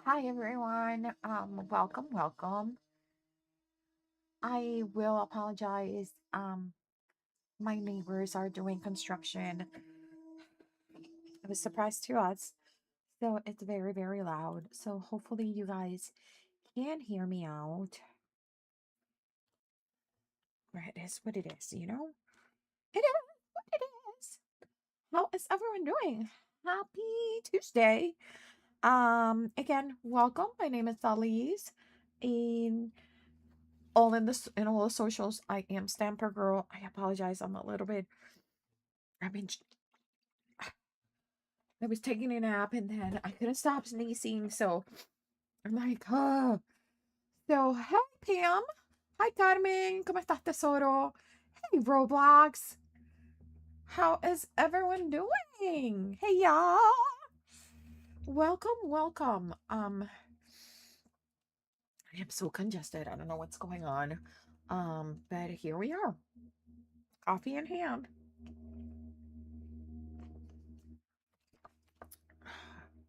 Hi everyone. Welcome. I will apologize. My neighbors are doing construction. It was a surprise to us. So it's very loud. So hopefully you guys can hear me out. It is what it is, you know? It is what it is. How is everyone doing? Happy Tuesday. Again, welcome. My name is Elise. And in all the socials, I am Stamper Girl. I apologize. I'm a little bit. I mean, I was taking a nap and then I couldn't stop sneezing, so I'm like, oh. So, hey Pam. Hi Carmen. ¿Cómo estás, tesoro? Hey Roblox. How is everyone doing? Hey y'all. Welcome. I am so congested. I don't know what's going on. But here we are. Coffee in hand.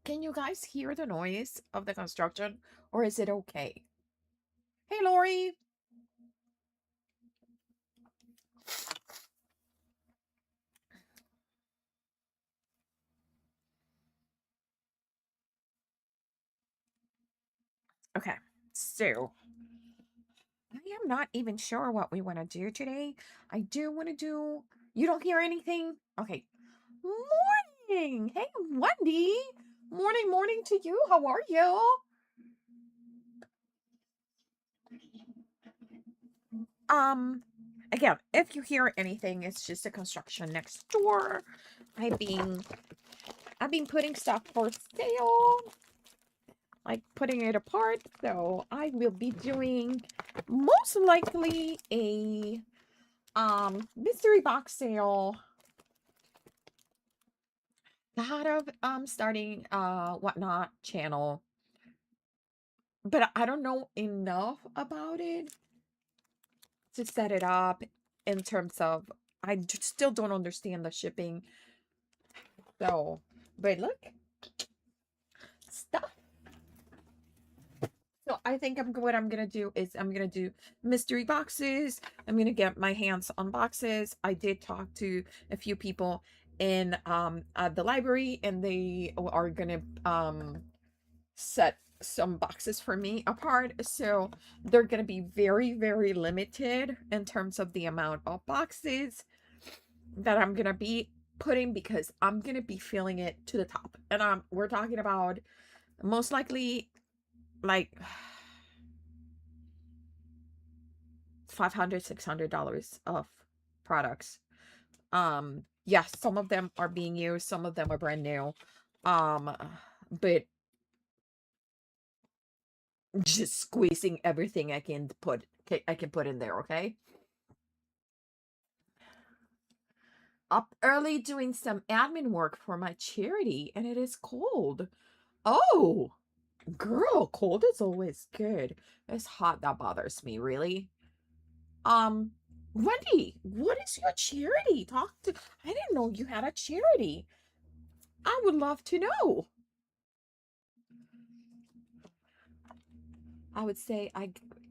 Can you guys hear the noise of the construction or is it okay? Hey, Lori. Okay, so I am not even sure what we want to do today. I do want to do. You don't hear anything? Okay. Morning. Hey, Wendy. Morning to you. How are you? Um, again, if you hear anything, it's just a construction next door. I've been I've been putting stuff for sale, like putting it apart. So I will be doing most likely a mystery box sale. Thought of starting whatnot channel, but I don't know enough about it to set it up in terms of still don't understand the shipping. So, but look, stuff. So I think what I'm gonna do is I'm gonna do mystery boxes. I'm gonna get my hands on boxes. I did talk to a few people in at the library, and they are gonna set some boxes for me apart. So they're gonna be very limited in terms of the amount of boxes that I'm gonna be putting because I'm gonna be filling it to the top. And we're talking about most likely like $500 $600 of products. Yes, some of them are being used, some of them are brand new. But just squeezing everything I can put in there, okay? Up early doing some admin work for my charity, and it is cold. Oh, girl, cold is always good. It's hot that bothers me, really. Um, Wendy, what is your charity? I didn't know you had a charity. I would love to know. I would say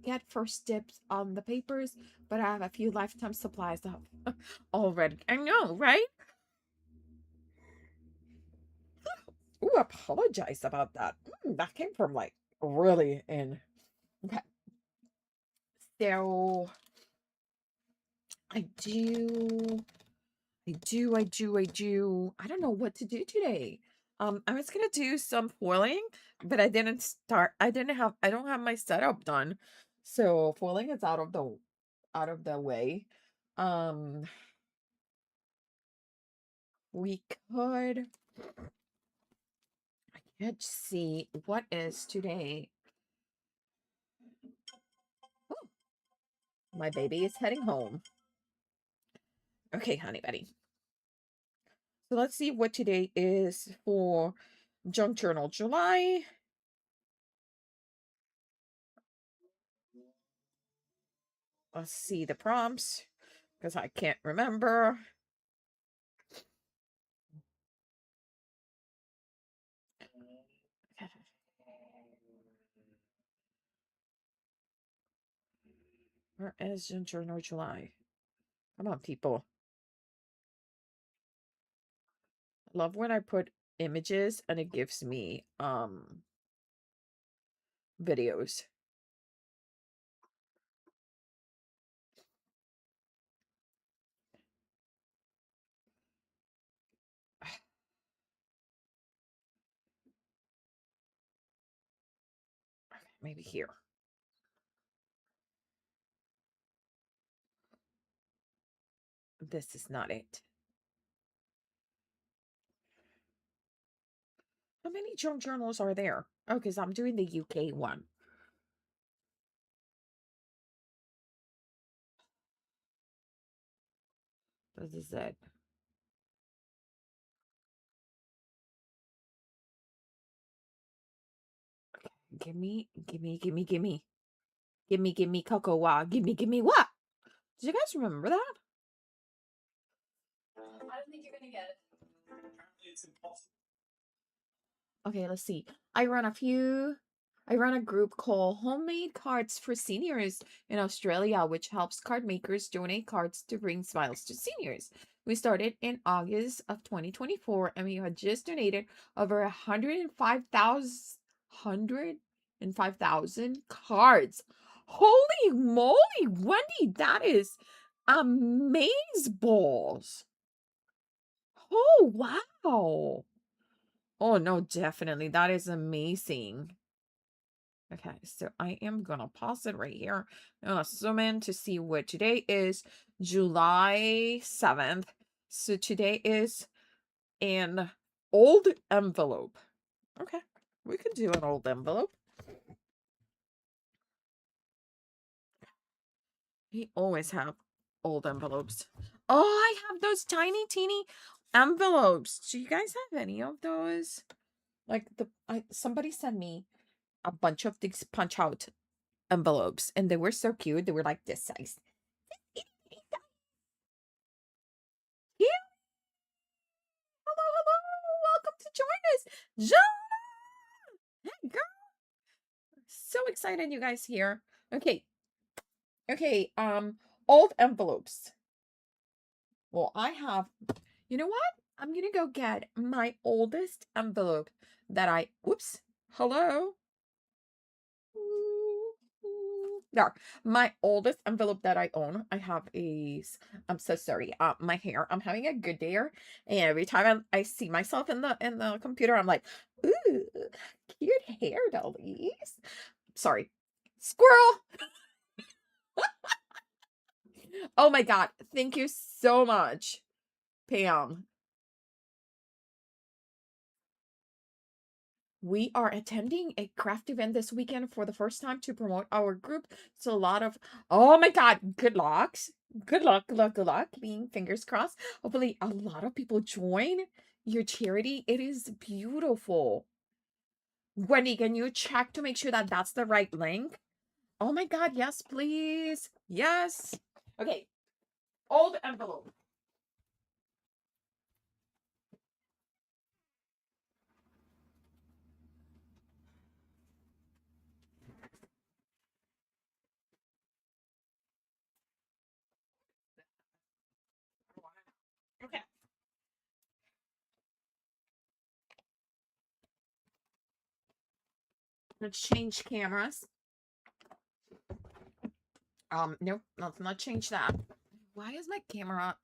get first dibs on the papers, but I have a few lifetime supplies of already. I know, right? Ooh, apologize about that. That came from like really in. Okay. So I do, I don't know what to do today. I was gonna do some foiling, but I didn't start. I don't have my setup done. So foiling is out of the way. Um, we could, I can't see what is today. Oh, my baby is heading home. Okay, honey buddy. So let's see what today is for Junk Journal July. Let's see the prompts because I can't remember. Where is June or July? Come on, people. I love when I put images and it gives me videos. Maybe here. This is not it. How many junk journals are there? Oh, because I'm doing the UK one. This is it. Gimme, gimme, gimme, gimme. Gimme, gimme, cocoa. Gimme what? Do you guys remember that? I don't think you're gonna get it. Apparently it's impossible. Okay, let's see. I run a group called Homemade Cards for Seniors in Australia, which helps card makers donate cards to bring smiles to seniors. We started in August of 2024 and we had just donated over 105,000 cards. Holy moly, Wendy, that is amaze balls. Oh, wow. Oh, no, definitely. That is amazing. Okay, so I am gonna pause it right here. I'm gonna zoom in to see what today is, July 7th. So today is an old envelope. Okay, we could do an old envelope. We always have old envelopes. Oh, I have those tiny, teeny envelopes. Do you guys have any of those? Like somebody sent me a bunch of these punch out envelopes and they were so cute. They were like this size. Yeah. Hello, hello. Welcome to join us. John. Hey, girl. So excited you guys here. Okay. Okay. Old envelopes. Well, I have, you know what? I'm gonna go get my oldest envelope that whoops. Hello. There, my oldest envelope that I own. I have I'm so sorry. My hair. I'm having a good day here, and every time I see myself in the computer, I'm like, ooh, cute hair, dollies. Sorry, squirrel. Oh my god, thank you so much, Pam. We are attending a craft event this weekend for the first time to promote our group. So a lot of, oh my God, good lucks. Good luck, good luck, good luck. Being fingers crossed. Hopefully a lot of people join your charity. It is beautiful. Wendy, can you check to make sure that that's the right link? Oh my God, yes, please. Yes. Okay, old envelope. Okay. Let's change cameras. Nope, let's not change that. Why is my camera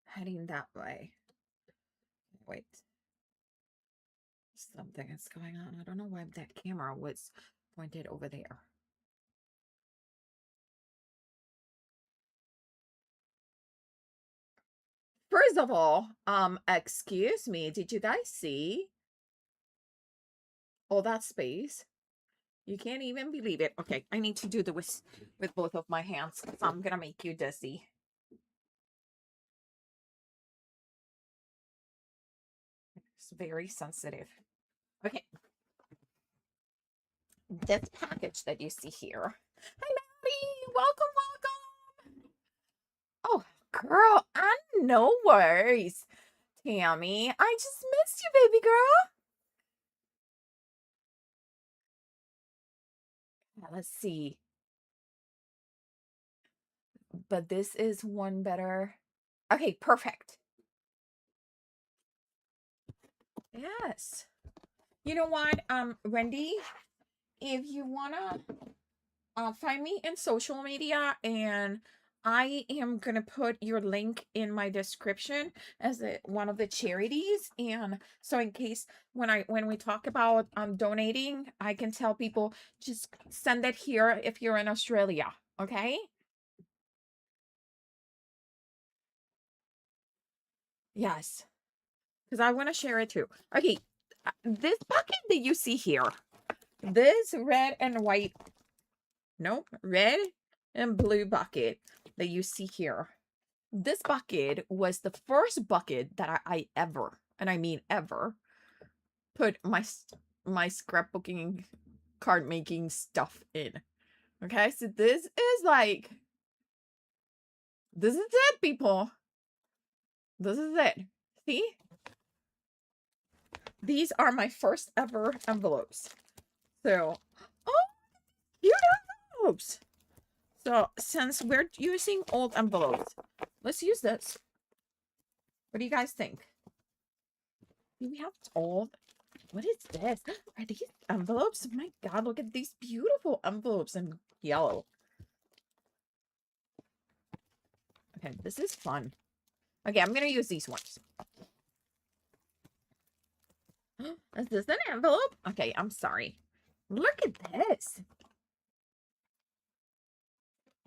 heading that way? Wait. Something is going on. I don't know why that camera was pointed over there. First of all, excuse me, did you guys see all that space? You can't even believe it. Okay, I need to do this with both of my hands because I'm gonna make you dizzy. It's very sensitive. Okay. This package that you see here. Hi, Maddie! Welcome, welcome! Oh, girl, I no worries. Tammy, I just missed you, baby girl. Let's see. but this is one better. Okay, perfect. Yes. You know what, Wendy, if you wanna find me in social media, and I am gonna put your link in my description as one of the charities, and so in case when we talk about donating, I can tell people just send it here if you're in Australia. Okay. Yes, because I want to share it too. Okay, this bucket that you see here, this red and white, no, red and blue bucket that you see here, this bucket was the first bucket that I ever, and I mean ever, put my scrapbooking, card making stuff in. Okay, so this is like, this is it, people. This is it. See? These are my first ever envelopes. So, oh, cute envelopes. So, since we're using old envelopes, let's use this. What do you guys think? Do we have old? What is this? Are these envelopes? Oh my God, look at these beautiful envelopes in yellow. Okay, this is fun. Okay, I'm gonna use these ones. Is this an envelope? Okay, I'm sorry. Look at this.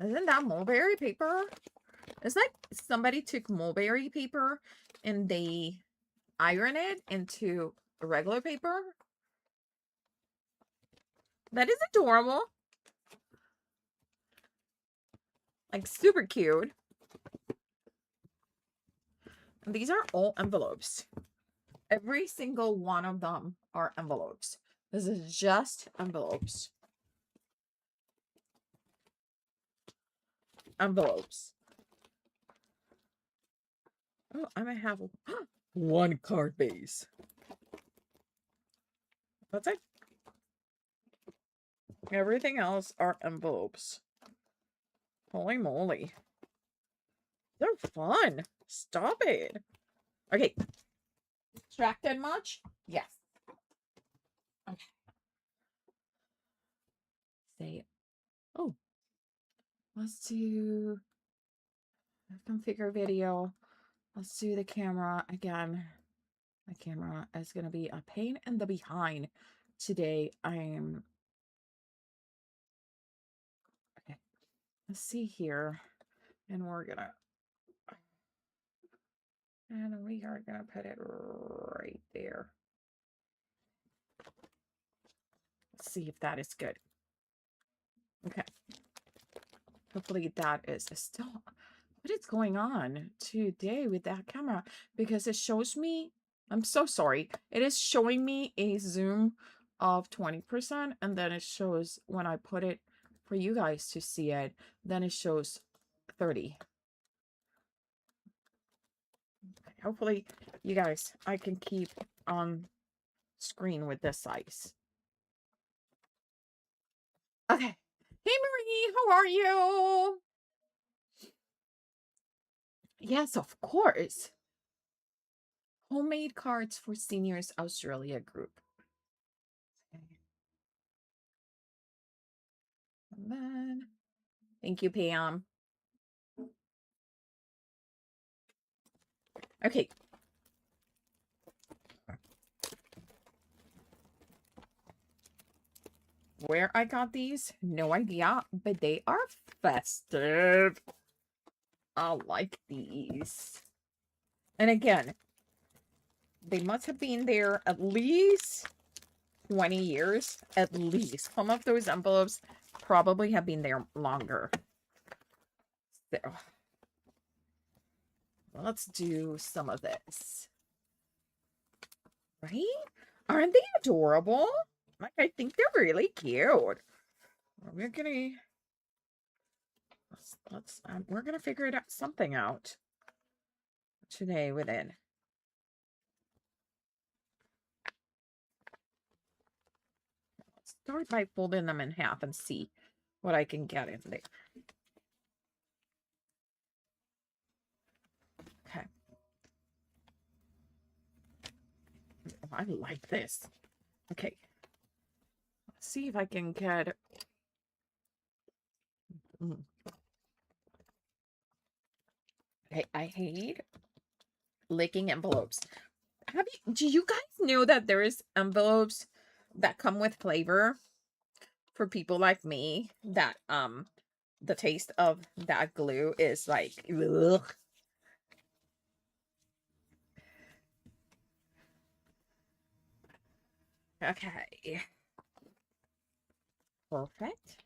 Isn't that mulberry paper? It's like somebody took mulberry paper and they iron it into regular paper. That is adorable. Like super cute. And these are all envelopes. Every single one of them are envelopes. This is just envelopes. Envelopes. Oh, I might have one card base. That's it. Everything else are envelopes. Holy moly. They're fun. Stop it. Okay. Distracted much? Yes. Okay. Say, oh, let's do configure video. Let's do the camera again. My camera is going to be a pain in the behind today. Okay. Let's see here. And we are gonna put it right there. Let's see if that is good. Okay. Hopefully that is still. What is going on today with that camera? Because it shows me, I'm so sorry. It is showing me a zoom of 20%, and then it shows when I put it for you guys to see it, then it shows 30. Hopefully you guys, I can keep on screen with this size. Okay. Hey Marie, how are you? Yes, of course. Homemade cards for seniors Australia group. Okay. And then, thank you, Pam. Okay. Where I got these, no idea, but they are festive. I like these. And again, they must have been there at least 20 years, at least. Some of those envelopes probably have been there longer. So, let's do some of this. Right? Aren't they adorable? Like, I think they're really cute. We're gonna we're gonna figure it out, something out today with it. Let's start by folding them in half and see what I can get in there. I like this. Okay. Let's see if I can get... Okay, I hate licking envelopes. Do you guys know that there is envelopes that come with flavor for people like me that the taste of that glue is like ugh. Okay. Perfect.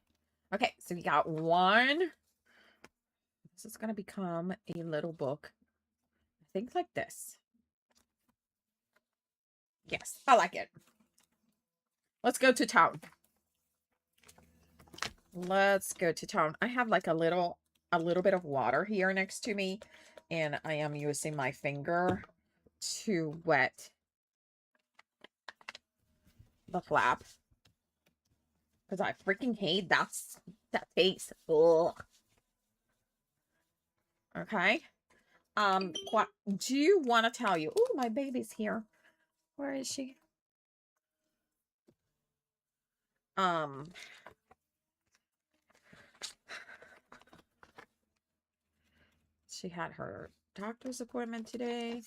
Okay, so we got one. This is gonna become a little book. I think like this. Yes, I like it. Let's go to town. Let's go to town. I have like a little bit of water here next to me, and I am using my finger to wet the flap because I freaking hate that taste. Ugh. Okay. What do you want to tell you? Oh, my baby's here. Where is she? Um, she had her doctor's appointment today.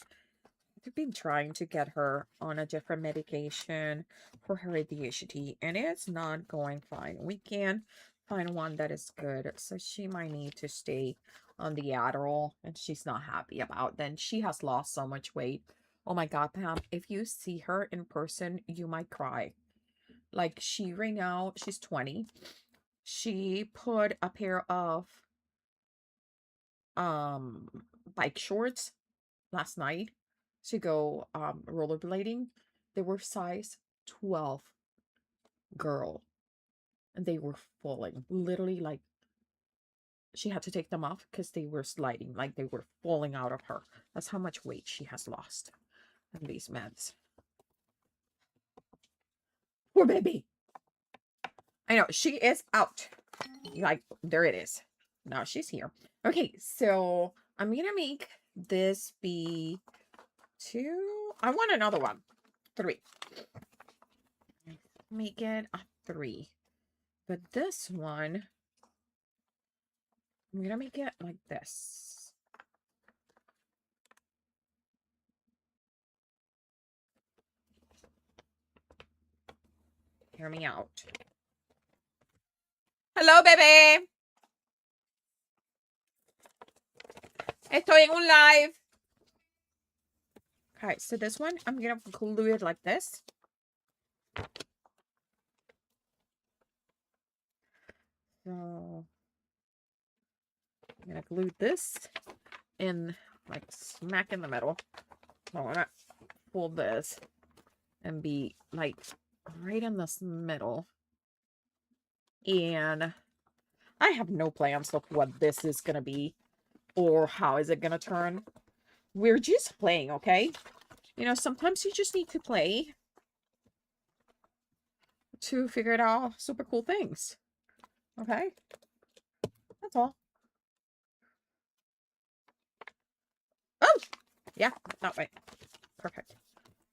We've been trying to get her on a different medication for her ADHD, and it's not going fine. We can find one that is good, so she might need to stay on the Adderall, and she's not happy about. Then she has lost so much weight. Oh my God, Pam, if you see her in person, you might cry. Like she right now, she's 20. She put a pair of um bike shorts last night to go rollerblading. They were size 12, girl, and they were falling. Literally, like she had to take them off because they were sliding, like they were falling out of her. That's how much weight she has lost in these meds. Poor baby. I know, she is out. Like, there it is. Now she's here. Okay, so I'm gonna make this be 2. I want another one. 3. Make it a 3. But this one, I'm gonna make it like this. Hear me out. Hello, baby. Estoy en un live. Okay, so this one, I'm gonna glue it like this. So I'm gonna glue this in like smack in the middle. I wanna fold this and be like right in this middle. And I have no plans of what this is gonna be or how is it gonna turn. We're just playing, okay? You know, sometimes you just need to play to figure it out super cool things. Okay? That's all. Oh! Yeah, that way. Perfect.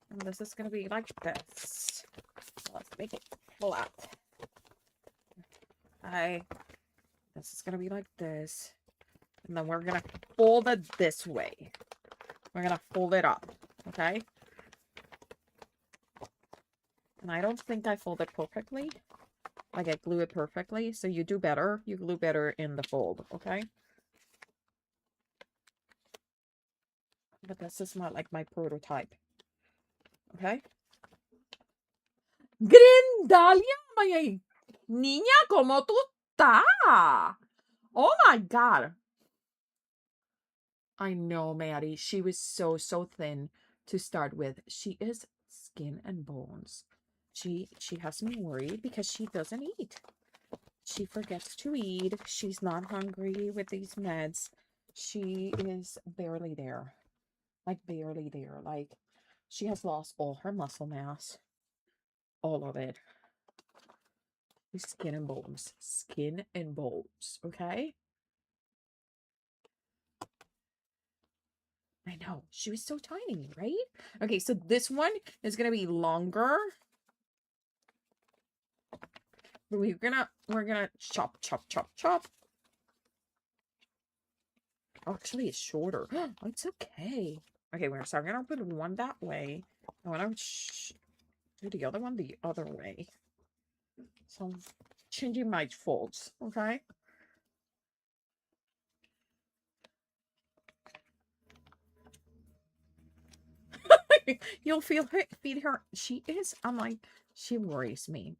And this is going to be like this. Let's make it flat. This is going to be like this. And then we're going to fold it this way. We're going to fold it up. Okay? And I don't think I fold it perfectly. Like I glue it perfectly. So you do better. You glue better in the fold. Okay? But this is not like my prototype. Okay? Grindalia, my niña, ¿cómo tú estás? Oh my God. I know, Maddie. She was so thin to start with. She is skin and bones. She has me worried because she doesn't eat. She forgets to eat. She's not hungry with these meds. She is barely there. Like, barely there. Like, she has lost all her muscle mass. All of it. Skin and bones. Skin and bones. Okay? I know. She was so tiny, right? Okay, so this one is gonna be longer. We're gonna chop, chop, chop, chop. Oh, actually, it's shorter. It's okay. Okay, so I'm gonna put one that way. I want to do the other one the other way. So I'm changing my folds, okay? You'll feed her. She is, I'm like, she worries me.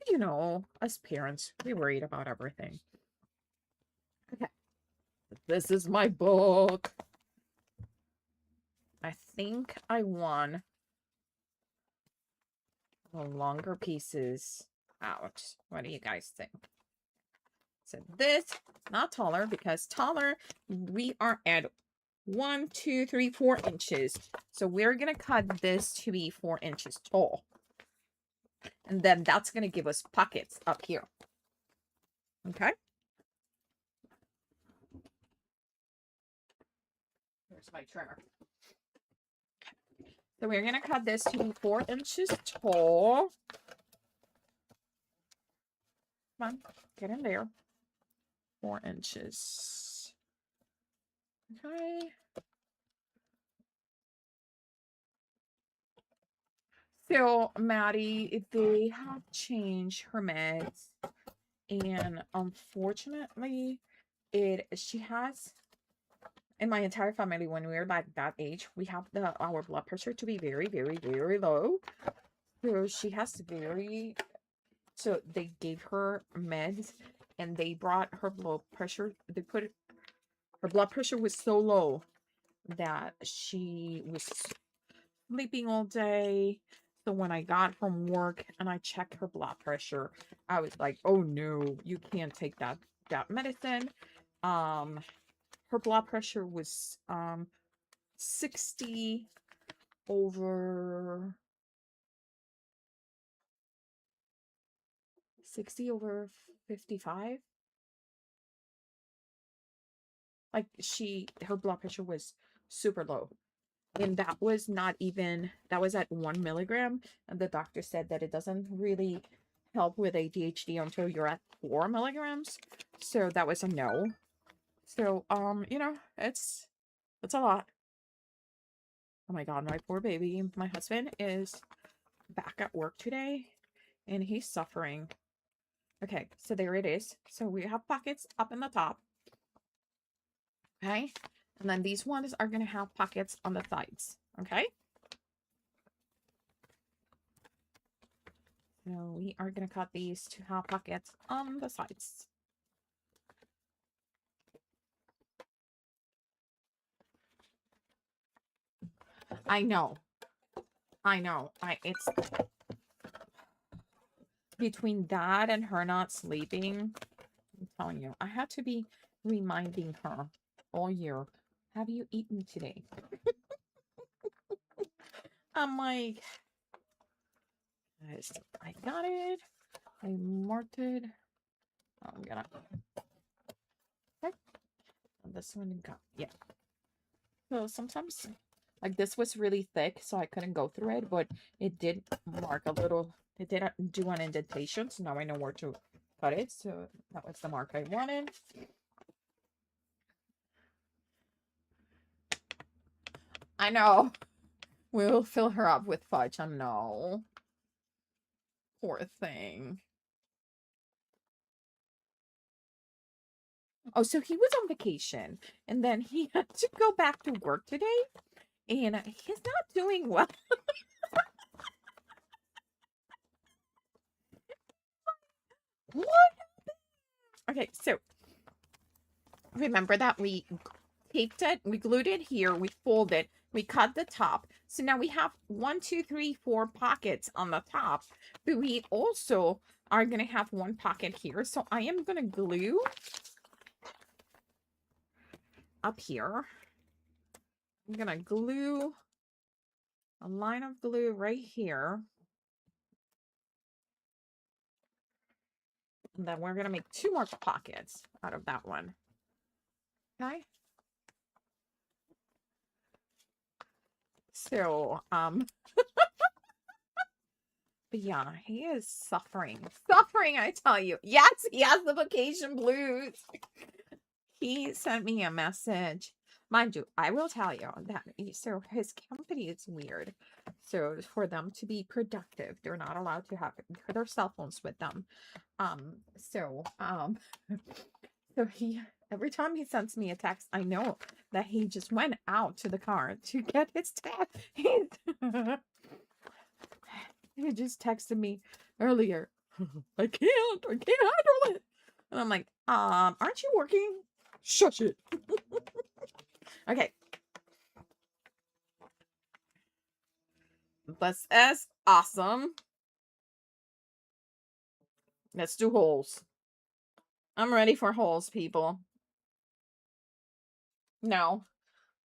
You know, as parents, we worried about everything. Okay, this is my book. I think I won the longer pieces out. What do you guys think? So this, not taller, because taller, we are at 1, 2, 3, 4 inches. So we're going to cut this to be 4 inches tall. And then that's going to give us pockets up here. Okay? Here's my trimmer. So we're going to cut this to be 4 inches tall. Come on, get in there. 4 inches. Okay. So Maddie, they have changed her meds, and unfortunately, she has, in my entire family, when we're like that age, we have our blood pressure to be very, very, very low. So she has so they gave her meds, and they brought her blood pressure. Her blood pressure was so low that she was sleeping all day. So when I got from work and I checked her blood pressure, I was like, "Oh no, you can't take that medicine." Um, her blood pressure was 60 over 55. Like her blood pressure was super low. And that was not even, that was at 1 milligram. And the doctor said that it doesn't really help with ADHD until you're at 4 milligrams. So that was a no. So, it's a lot. Oh my God, my poor baby. My husband is back at work today and he's suffering. Okay, so there it is. So we have pockets up in the top. Okay. And then these ones are going to have pockets on the sides. Okay. So we are going to cut these to have pockets on the sides. I know. It's between that and her not sleeping. I'm telling you, I had to be reminding her all year. Have you eaten today? I'm like, I got it. I marked it. I'm gonna. Okay. And this one got, yeah. So sometimes, like this was really thick, so I couldn't go through it, but it did mark a little, it did do an indentation, so now I know where to cut it. So that was the mark I wanted. I know. We'll fill her up with fudge. I know. Poor thing. Oh, so he was on vacation, and then he had to go back to work today, and he's not doing well. What? Okay, so remember that we taped it, we glued it here, we folded, we cut the top. So now we have 1, 2, 3, 4 pockets on the top, but we also are going to have one pocket here. So I am going to glue up here. I'm going to glue a line of glue right here. And then we're going to make 2 more pockets out of that one. Okay. So, but yeah, he is suffering. Suffering, I tell you. Yes, he has the vacation blues. He sent me a message. Mind you, I will tell you that so his company is weird. So for them to be productive, they're not allowed to have their cell phones with them. So so he every time he sends me a text, I know that he just went out to the car to get his tag. He just texted me earlier. I can't handle it. And I'm like, aren't you working? Shush it. Okay. This is awesome. Let's do holes. I'm ready for holes, people. No,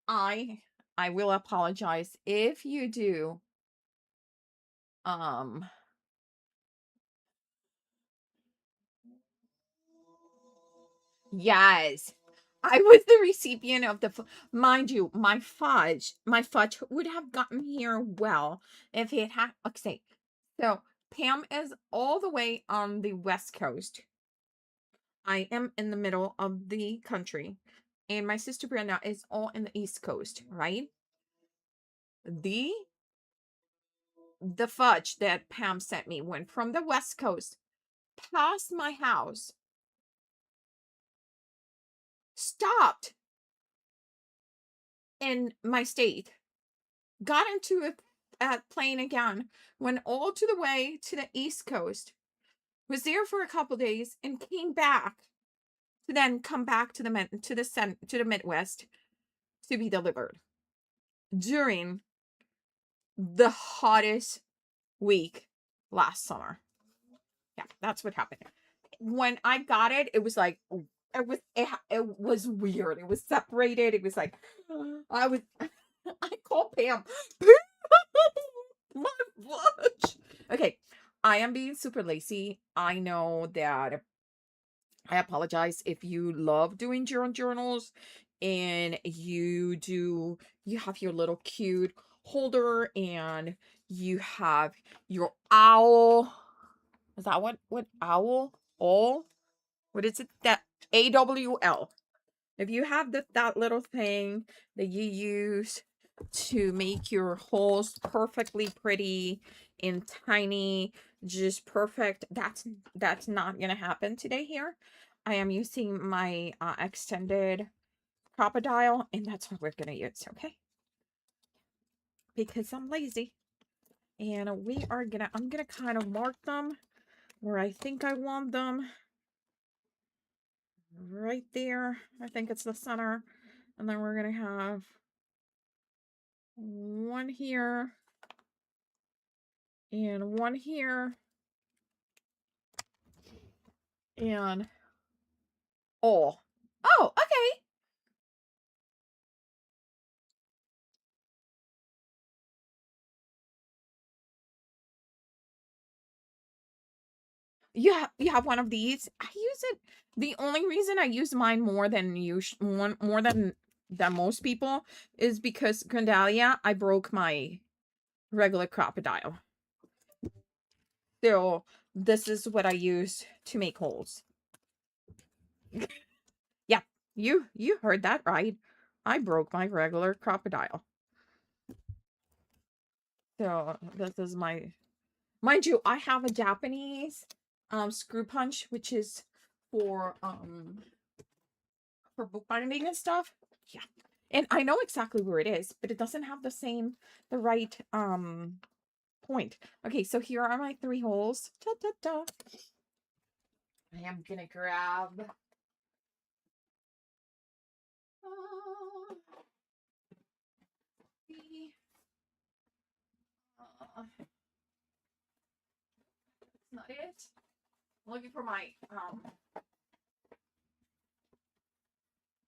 I I will apologize if you do. Um, yes. I was the recipient of the mind you, my fudge would have gotten here well if it had okay. So Pam is all the way on the west coast. I am in the middle of the country, and my sister Brenda is all in the east coast, right? The the fudge that Pam sent me went from the west coast past my house, stopped in my state, got into a plane again, went all to the way to the east coast, was there for a couple days, and came back to then come back to the Midwest to be delivered during the hottest week last summer. Yeah, that's what happened. When I got it, it was like it was weird. It was separated. It was like I was I called Pam. My fudge. Okay, I am being super lazy. I know that I apologize if you love doing journals and you have your little cute holder and you have your owl. Is that what owl? All? What is it? That AWL. If you have that little thing that you use to make your holes perfectly pretty and tiny, just perfect, that's not gonna happen today here. I am using my extended crocodile, and that's what we're gonna use, okay? Because I'm lazy. And I'm gonna kind of mark them where I think I want them. Right there. I think it's the center. And then we're going to have one here and one here and all. Oh, okay. You have one of these. I use it. The only reason I use mine more than most people is because Grandalia, I broke my regular crocodile. So this is what I use to make holes. Yeah, you heard that right. I broke my regular crocodile. So this is my mind you, I have a Japanese screw punch, which is for bookbinding and stuff. Yeah. And I know exactly where it is, but it doesn't have the right point. Okay, so here are my 3 holes. Da, da, da. I am gonna grab the that's not it. I'm looking for my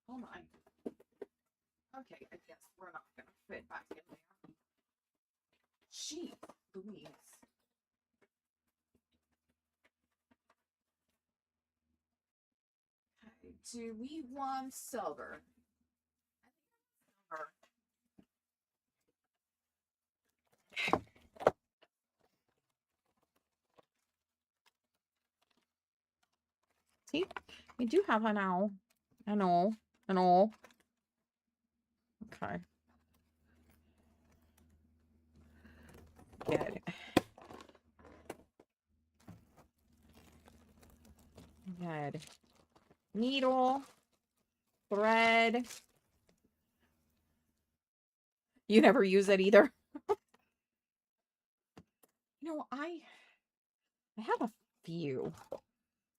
oh my. Okay, I guess we're not gonna fit back in there. Jeez Louise. Okay, do we want silver? Silver. See, we do have an owl. An owl. An owl. Okay. Good. Good. Needle. Thread. You never use it either. You know, I have a few,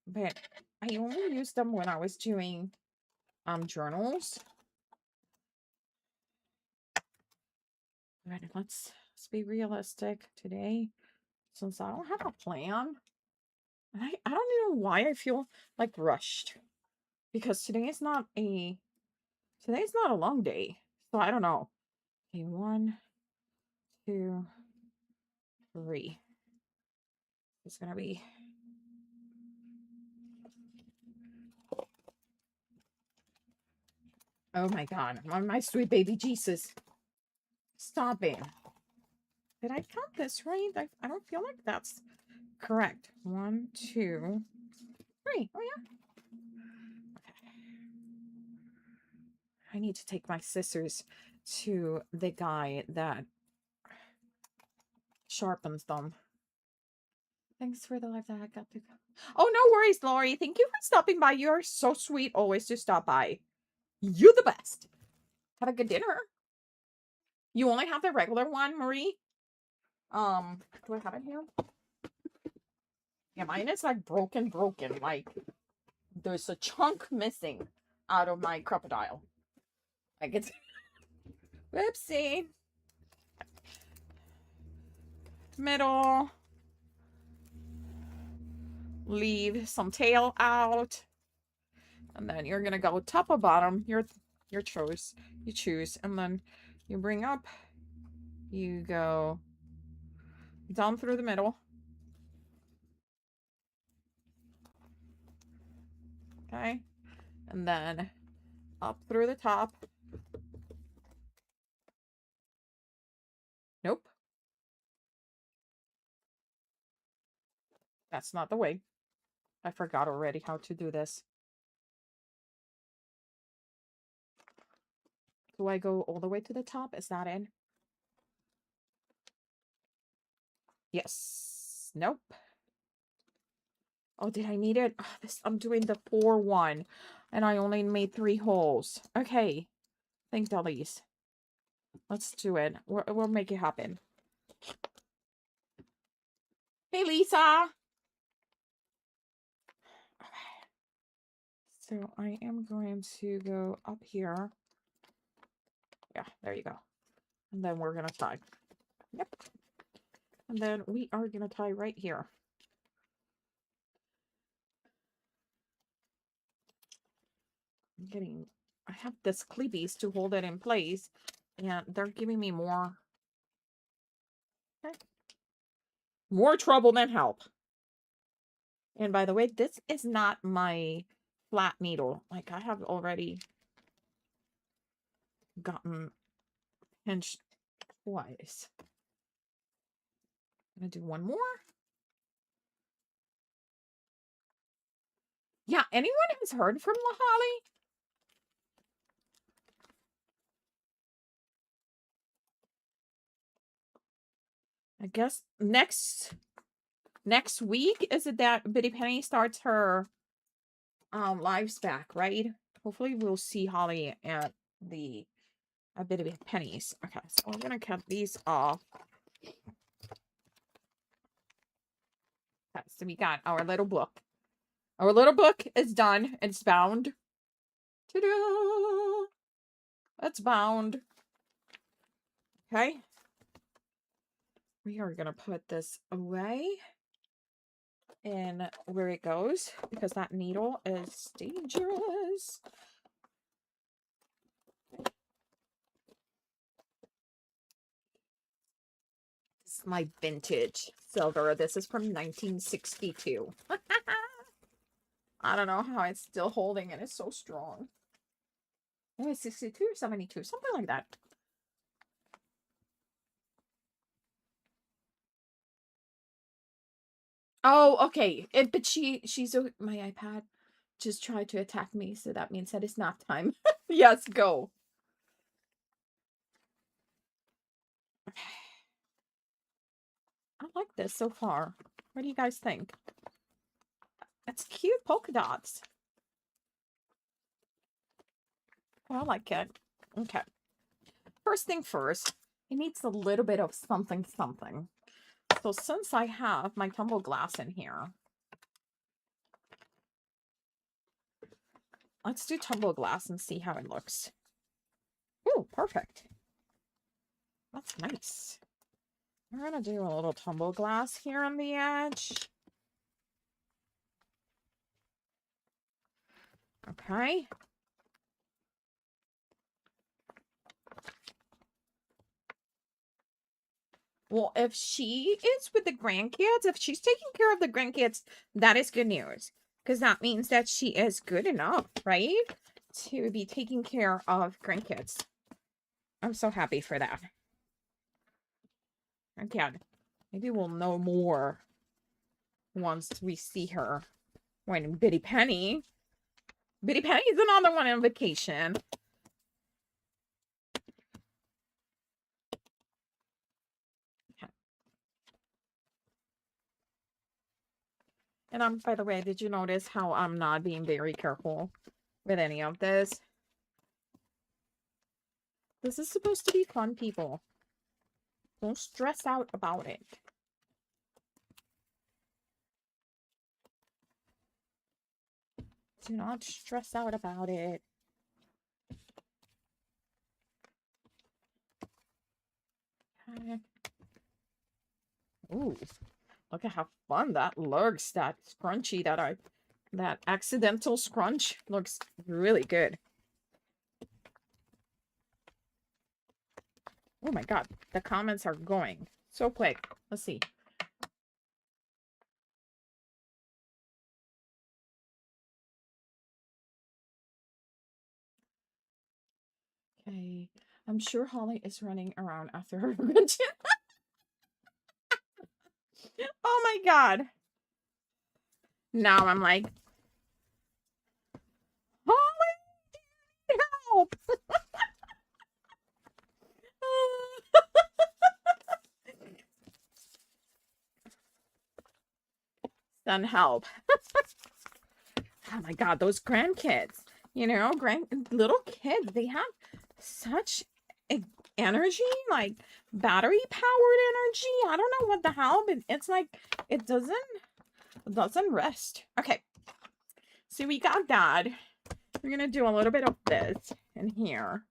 but I only used them when I was doing journals. But let's be realistic today, since I don't have a plan. And I don't know why I feel like rushed, because today's not a long day. So I don't know. Okay, 1, 2, 3. It's gonna be oh my god, my sweet baby Jesus. Stop it. Did I count this right? I don't feel like that's correct. 1, 2, 3. Oh yeah. Okay. I need to take my scissors to the guy that sharpens them. Thanks for the live that I got to go. Oh, no worries, Lori. Thank you for stopping by. You're so sweet always to stop by. You the best. Have a good dinner. You only have the regular one, Marie? Do I have it here? Yeah, mine is like broken. Like, there's a chunk missing out of my crocodile. Like, it's... Whoopsie. Middle. Leave some tail out. And then you're gonna go top or bottom. Your choice. You choose. And then you bring up. You go down through the middle. Okay. And then up through the top. Nope. That's not the way. I forgot already how to do this. Do I go all the way to the top? Is that it? Yes. Nope. Oh, did I need it? Oh, I'm doing the 4 one. And I only made 3 holes. Okay. Thanks, Elise. Let's do it. We'll make it happen. Hey, Lisa! So I am going to go up here. Yeah, there you go. And then we're going to tie. Yep. And then we are going to tie right here. I have this clippies to hold it in place, and they're giving me more. Okay. More trouble than help. And by the way, this is not my flat needle. Like, I have already gotten pinched twice. I'm gonna do one more. Yeah, anyone has heard from Lahali? I guess next week is it that Bitty Penny starts her lives back, right? Hopefully we'll see Holly at the Bitty Pennies. Okay, so we're gonna cut these off. Okay, so we got our little book. Our little book is done. It's bound. Ta-da! It's bound. Okay. We are gonna put this away in where it goes, because that needle is dangerous. This is my vintage silver. This is from 1962. I don't know how it's still holding and it's so strong. Maybe 62 or 72, something like that. Oh, okay. But she's my iPad. just try to attack me, so that means that it's nap time. Yes, go. I like this so far. What do you guys think? It's cute polka dots. I like it. Okay. First thing first, it needs a little bit of something something. So since I have my tumble glass in here, let's do tumble glass and see how it looks. Ooh, perfect. That's nice. We're gonna do a little tumble glass here on the edge. Okay. Well, if she is with the grandkids, if she's taking care of the grandkids, that is good news. Because that means that she is good enough, right? To be taking care of grandkids. I'm so happy for that. Again, maybe we'll know more once we see her. When Bitty Penny is another one on vacation. And by the way, did you notice how I'm not being very careful with any of this? This is supposed to be fun, people. Don't stress out about it. Do not stress out about it. Okay. Ooh, look at how fun that looks. That scrunchy that accidental scrunch looks really good. Oh my god, the comments are going so quick. Let's see. Okay, I'm sure Holly is running around after her revenge. Oh my god. Now I'm like, Holly, help! Send help. Oh my god, those grandkids. You know, little kids, they have such energy, like battery powered energy. I don't know what the hell, but it's like it doesn't rest. Okay. So we got that. We're gonna do a little bit of this in here.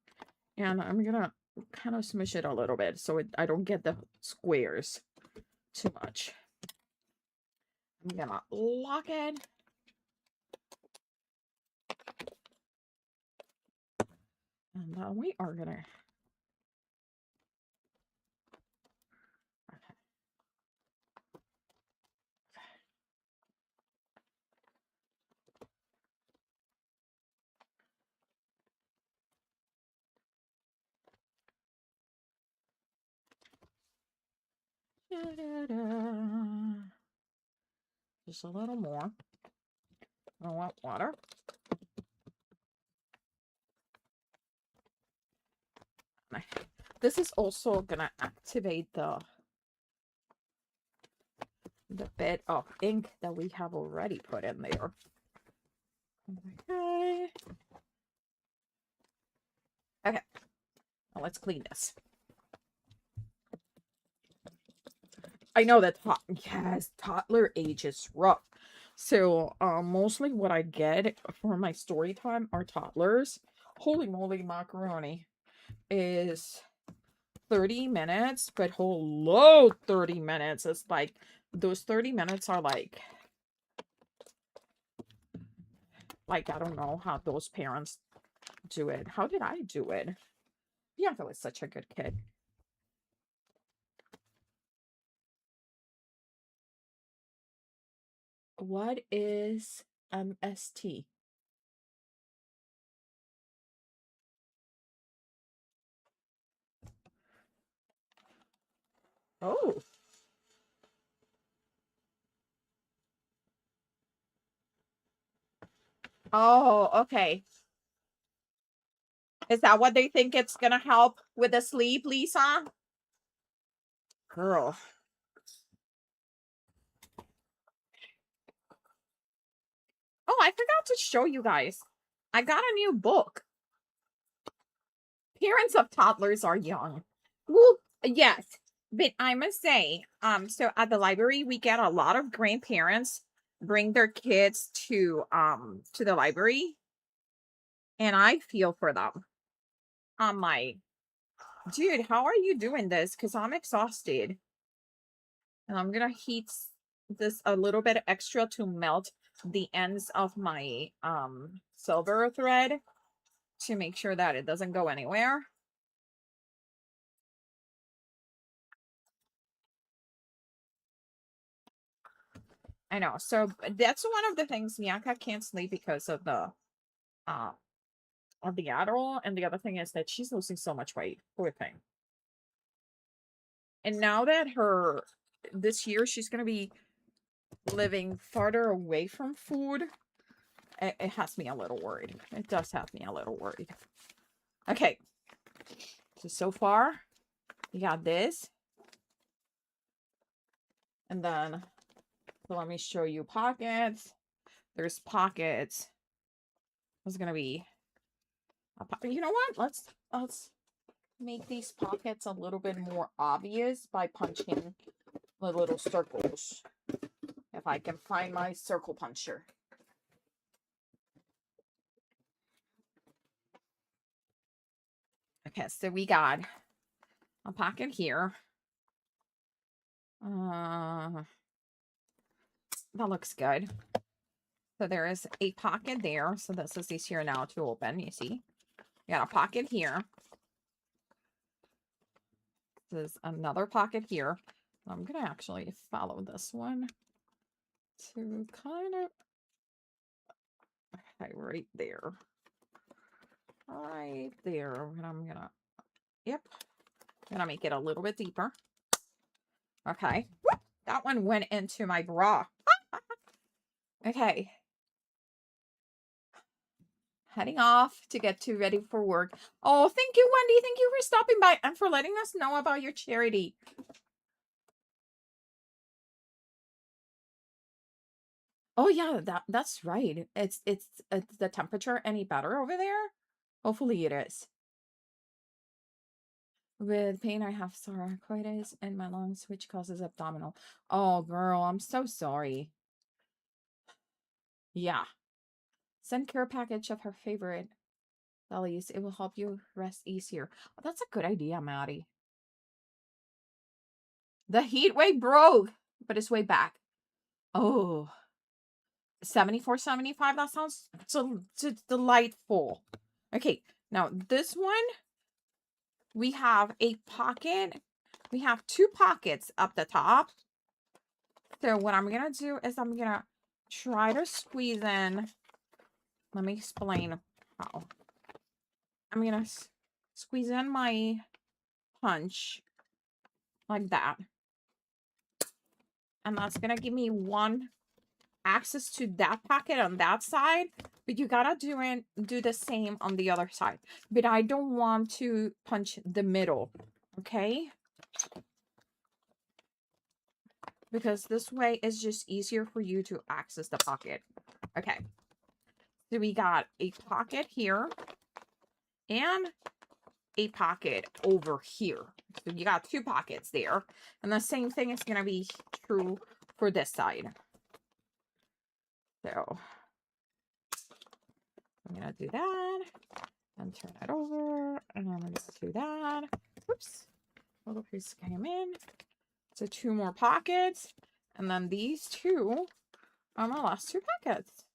And I'm gonna kind of smush it a little bit so I don't get the squares too much. I'm gonna lock it. And then we are gonna just a little more. I want water. This is also gonna activate the bit of ink that we have already put in there. Okay. Okay. Now let's clean this. I know that yes, toddler age is rough. So, mostly what I get for my story time are toddlers. Holy moly macaroni is 30 minutes, but hello, 30 minutes. It's like those 30 minutes are like I don't know how those parents do it. How did I do it? Bianca was such a good kid. What is MST? Oh. Oh, okay. Is that what they think it's gonna help with the sleep, Lisa? Girl. Oh, I forgot to show you guys. I got a new book. Parents of toddlers are young. Well, yes, but I must say, so at the library we get a lot of grandparents bring their kids to the library, and I feel for them. I'm like, dude, how are you doing this? Because I'm exhausted. And I'm gonna heat this a little bit extra to melt the ends of my silver thread to make sure that it doesn't go anywhere. I know. So that's one of the things Miaka can't sleep because uh of the Adderall, and the other thing is that she's losing so much weight. Poor thing. And now that her this year she's gonna be living farther away from food, it has me a little worried. It does have me a little worried. Okay. So far, you got this. And then, so let me show you pockets. There's pockets. There's gonna be you know what? Let's make these pockets a little bit more obvious by punching the little circles. If I can find my circle puncher. Okay, so we got a pocket here. That looks good. So there is a pocket there. So this is easier now to open, you see. We got a pocket here. There's another pocket here. I'm going to actually follow this one to kind of right there. Right there. And I'm going to, yep. I'm going to make it a little bit deeper. Okay. That one went into my bra. Okay. Heading off to get too ready for work. Oh, thank you, Wendy. Thank you for stopping by and for letting us know about your charity. Oh yeah, that's right. It's the temperature any better over there? Hopefully it is. With pain, I have psoriasis in my lungs, which causes abdominal. Oh, girl, I'm so sorry. Yeah. Send care package of her favorite delis. It will help you rest easier. Oh, that's a good idea, Maddie. The heat wave broke, but it's way back. Oh, 74.75. That sounds so delightful. Okay, now this one, we have a pocket. We have two pockets up the top. So what I'm gonna do is I'm gonna try to squeeze in. Let me explain how. I'm gonna squeeze in my punch like that. And that's gonna give me one access to that pocket on that side, but you gotta do the same on the other side. But I don't want to punch the middle, okay? Because this way is just easier for you to access the pocket. Okay. So we got a pocket here and a pocket over here. So you got two pockets there. And the same thing is going to be true for this side. So I'm going to do that and turn it over. And I'm going to do that. Oops. Little piece came in. So two more pockets. And then these two are my last two pockets,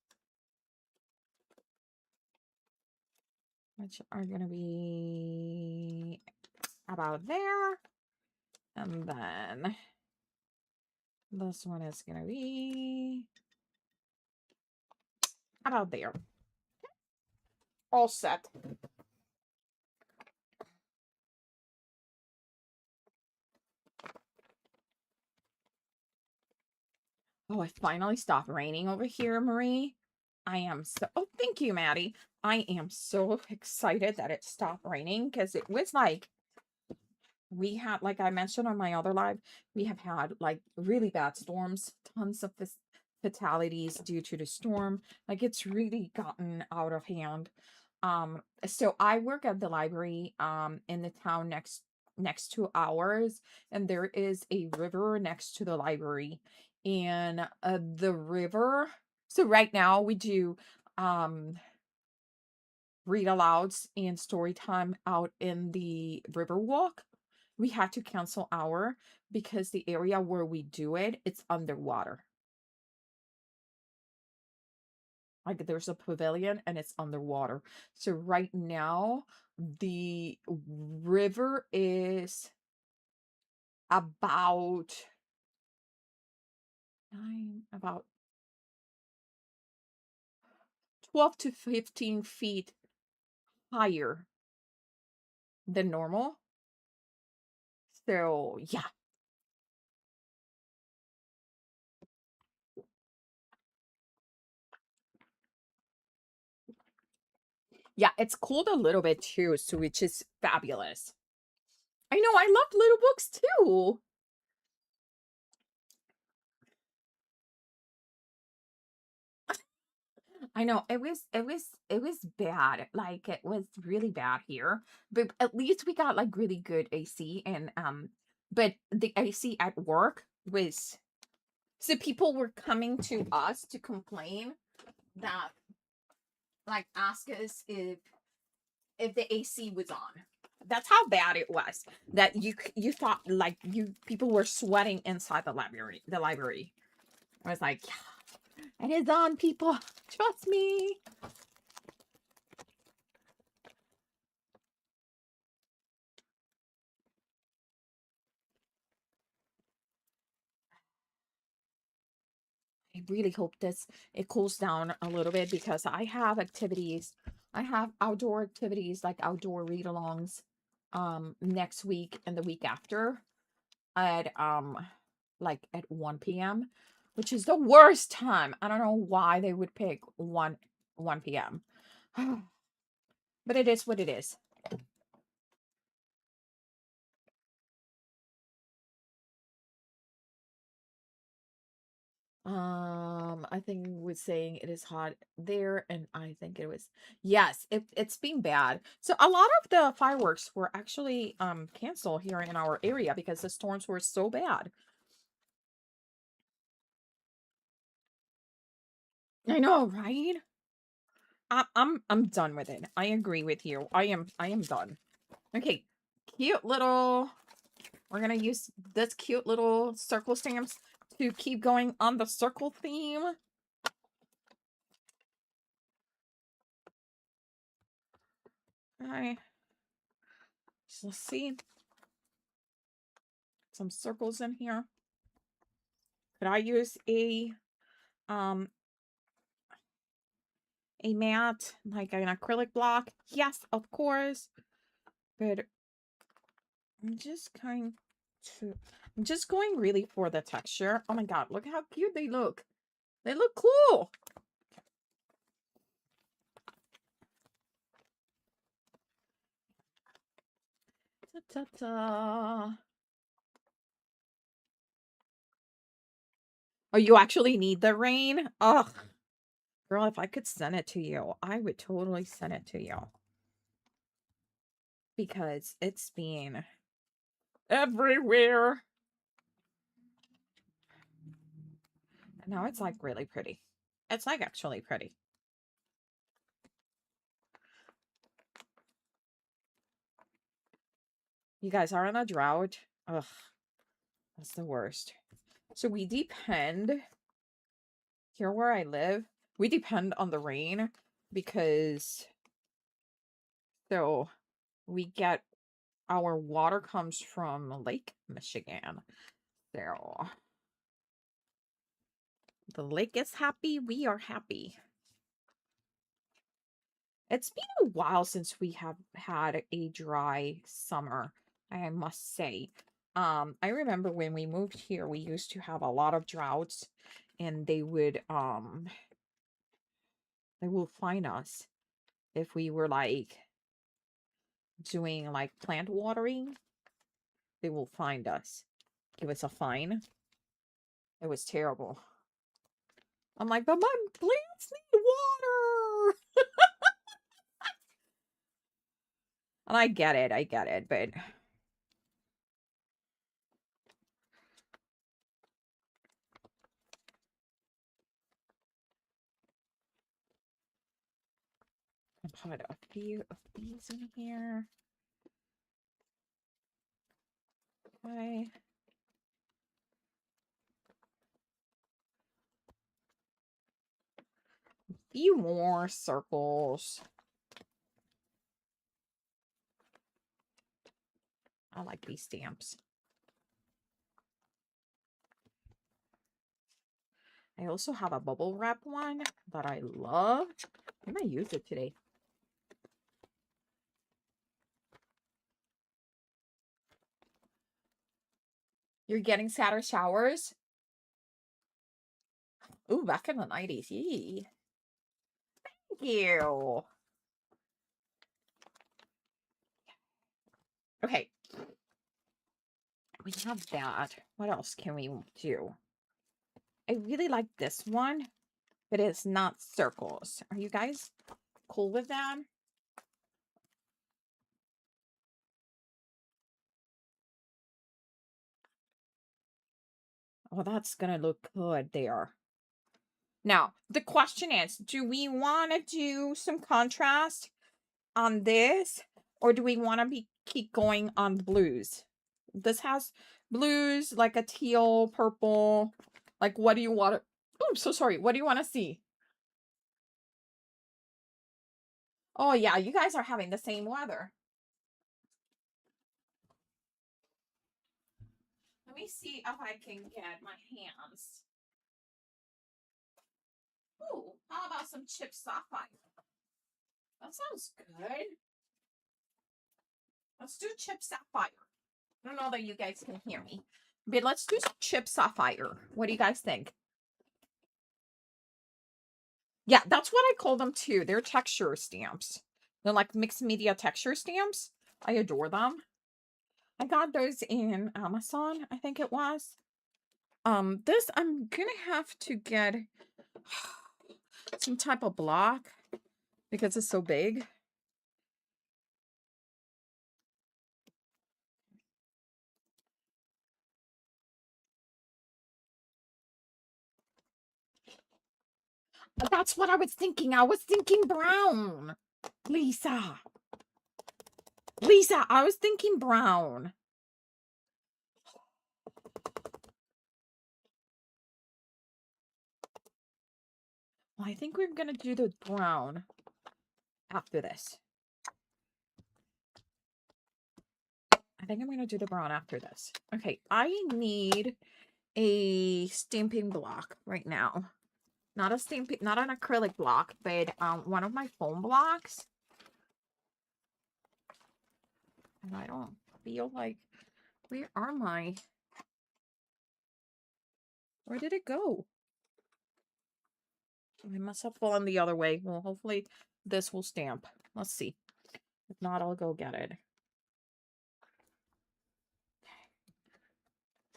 which are going to be about there. And then this one is going to be about there. All set. Oh, it finally stopped raining over here, Marie. I am so, oh, thank you, Maddie. I am so excited that it stopped raining because it was like, we had, like I mentioned on my other live, we have had like really bad storms, tons of fatalities due to the storm. Like it's really gotten out of hand. So I work at the library in the town next to ours, and there is a river next to the library. And the river, so right now we do read alouds and story time out in the river walk. We had to cancel our because the area where we do it, it's underwater. Like there's a pavilion and it's underwater. So right now the river is about about 12 to 15 feet higher than normal. So yeah. Yeah, it's cold a little bit too, so which is fabulous. I know, I loved little books too. I know it was bad. Like it was really bad here. But at least we got like really good AC and but the AC at work was, so people were coming to us to complain that, like, ask us if the AC was on. That's how bad it was. That you thought like you people were sweating inside the library. The library. I was like, yeah, it is on, people. Trust me. I really hope this it cools down a little bit because I have activities. I have outdoor activities like outdoor read-alongs next week and the week after at like at 1 p.m., which is the worst time. I don't know why they would pick 1 p.m. But it is what it is. I think it was saying it is hot there, and I think it was, yes, it's been bad. So a lot of the fireworks were actually canceled here in our area because the storms were so bad. I know, right? I'm done with it. I agree with you. I am done. Okay, cute little. We're gonna use this cute little circle stamps to keep going on the circle theme. All right. So let's see some circles in here. Could I use um a matte, like an acrylic block? Yes, of course. But I'm just kind to I'm just going really for the texture. Oh my god, look how cute they look. They look cool. Ta ta ta. Oh, you actually need the rain? Ugh. Girl, if I could send it to you, I would totally send it to you. Because it's been everywhere. And now it's like really pretty. It's like actually pretty. You guys are on a drought. Ugh, that's the worst. So we depend, here where I live, we depend on the rain because, so we get, our water comes from Lake Michigan. So the lake is happy, we are happy. It's been a while since we have had a dry summer, I must say. I remember when we moved here, we used to have a lot of droughts, and they would They will fine us if we were like doing like plant watering. They will find us. Give us a fine. It was terrible. I'm like, but my plants need water. And I get it, but I put a few of these in here. Okay. A few more circles. I like these stamps. I also have a bubble wrap one that I love. I might use it today. You're getting sadder showers? Ooh, back in the 90s. Yee. Thank you. Okay. We have that. What else can we do? I really like this one, but it's not circles. Are you guys cool with that? Oh, that's gonna look good there. Now, the question is, do we want to do some contrast on this, or do we want to keep going on blues? This has blues, like a teal, purple. Like, what do you want to... Oh, I'm so sorry. What do you want to see? Oh, yeah, you guys are having the same weather. Let me see if I can get my hands. Ooh, how about some chip sapphire? That sounds good. Let's do chip sapphire. I don't know that you guys can hear me, but let's do some chip sapphire. What do you guys think? Yeah, that's what I call them too. They're texture stamps. They're like mixed media texture stamps. I adore them. I got those in Amazon, I think it was. This I'm gonna have to get some type of block because it's so big. That's what I was thinking. I was thinking brown. Lisa. Lisa, I was thinking brown. Well, I think we're going to do the brown after this. I think I'm going to do the brown after this. Okay, I need a stamping block right now. Not a stamping, not an acrylic block, but one of my foam blocks. And I don't feel like, where are my, where did it go? I must have fallen the other way. Well, hopefully this will stamp. Let's see. If not, I'll go get it.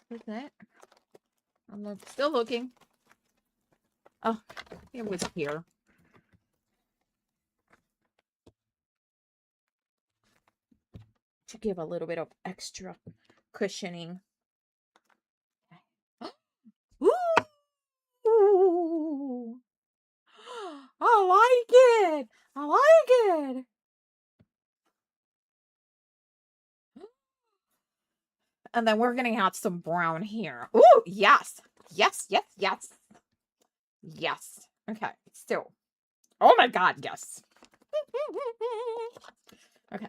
What's that? I'm still looking. Oh, it was here. To give a little bit of extra cushioning. Ooh! I like it! I like it! And then we're gonna add some brown here. Ooh, yes! Yes, yes, yes. Yes. Okay, so. Oh my god, yes. Okay,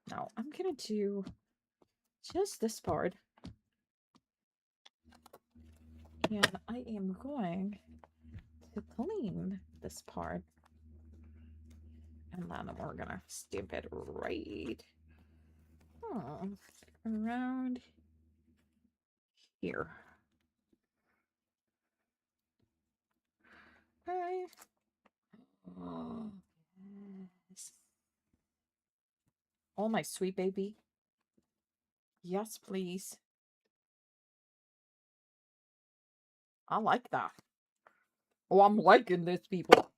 now I'm gonna do just this part. And I am going to clean this part. And then we're gonna stamp it right around here. Okay. Oh, my sweet baby. Yes, please. I like that. Oh, I'm liking this, people.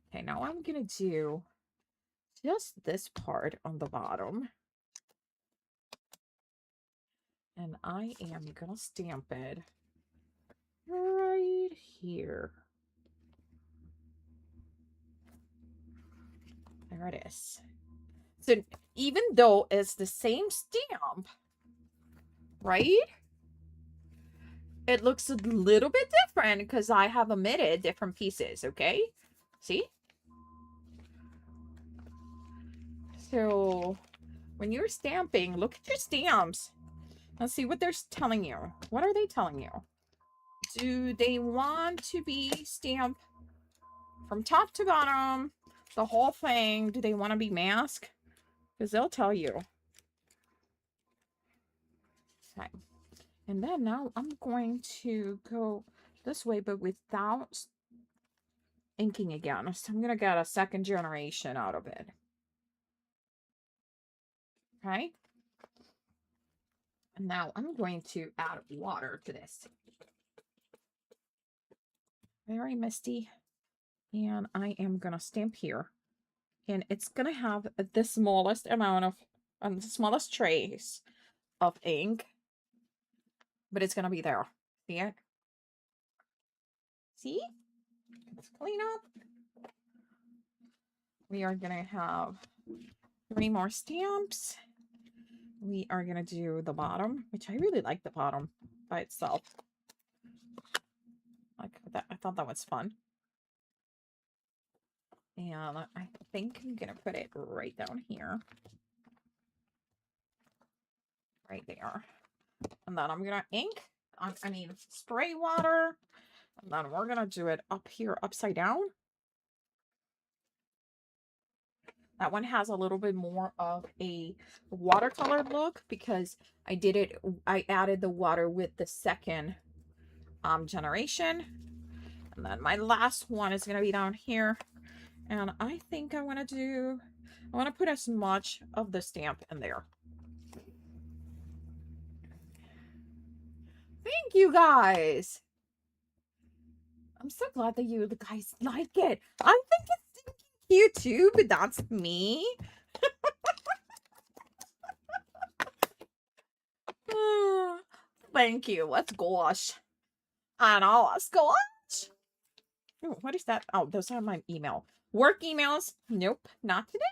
Okay, now I'm gonna do just this part on the bottom. And I am gonna stamp it right here. There it is. So even though it's the same stamp, right? It looks a little bit different because I have omitted different pieces, okay? See? So when you're stamping, look at your stamps. Let's see what they're telling you. What are they telling you? Do they want to be stamped from top to bottom? The whole thing? Do they want to be masked? Because they'll tell you. Okay. And then now I'm going to go this way, but without inking again. So I'm going to get a second generation out of it. Okay. And now I'm going to add water to this. Very misty. And I am going to stamp here. And it's going to have the smallest amount of, the smallest trace of ink. But it's going to be there. See it? See? Let's clean up. We are going to have 3 more stamps. We are going to do the bottom, which I really like the bottom by itself. Like that, I thought that was fun. And I think I'm going to put it right down here. Right there. And then I'm going to ink. I mean, spray water. And then we're going to do it up here, upside down. That one has a little bit more of a watercolor look because I added the water with the second generation. And then my last one is going to be down here. And I think I want to put as much of the stamp in there. Thank you guys. I'm so glad that you guys like it. I think it's cute too, but that's me. Thank you. Let's gosh. And let's gosh. Oh, what is that? Oh, those are my email. Work emails. Nope, not today.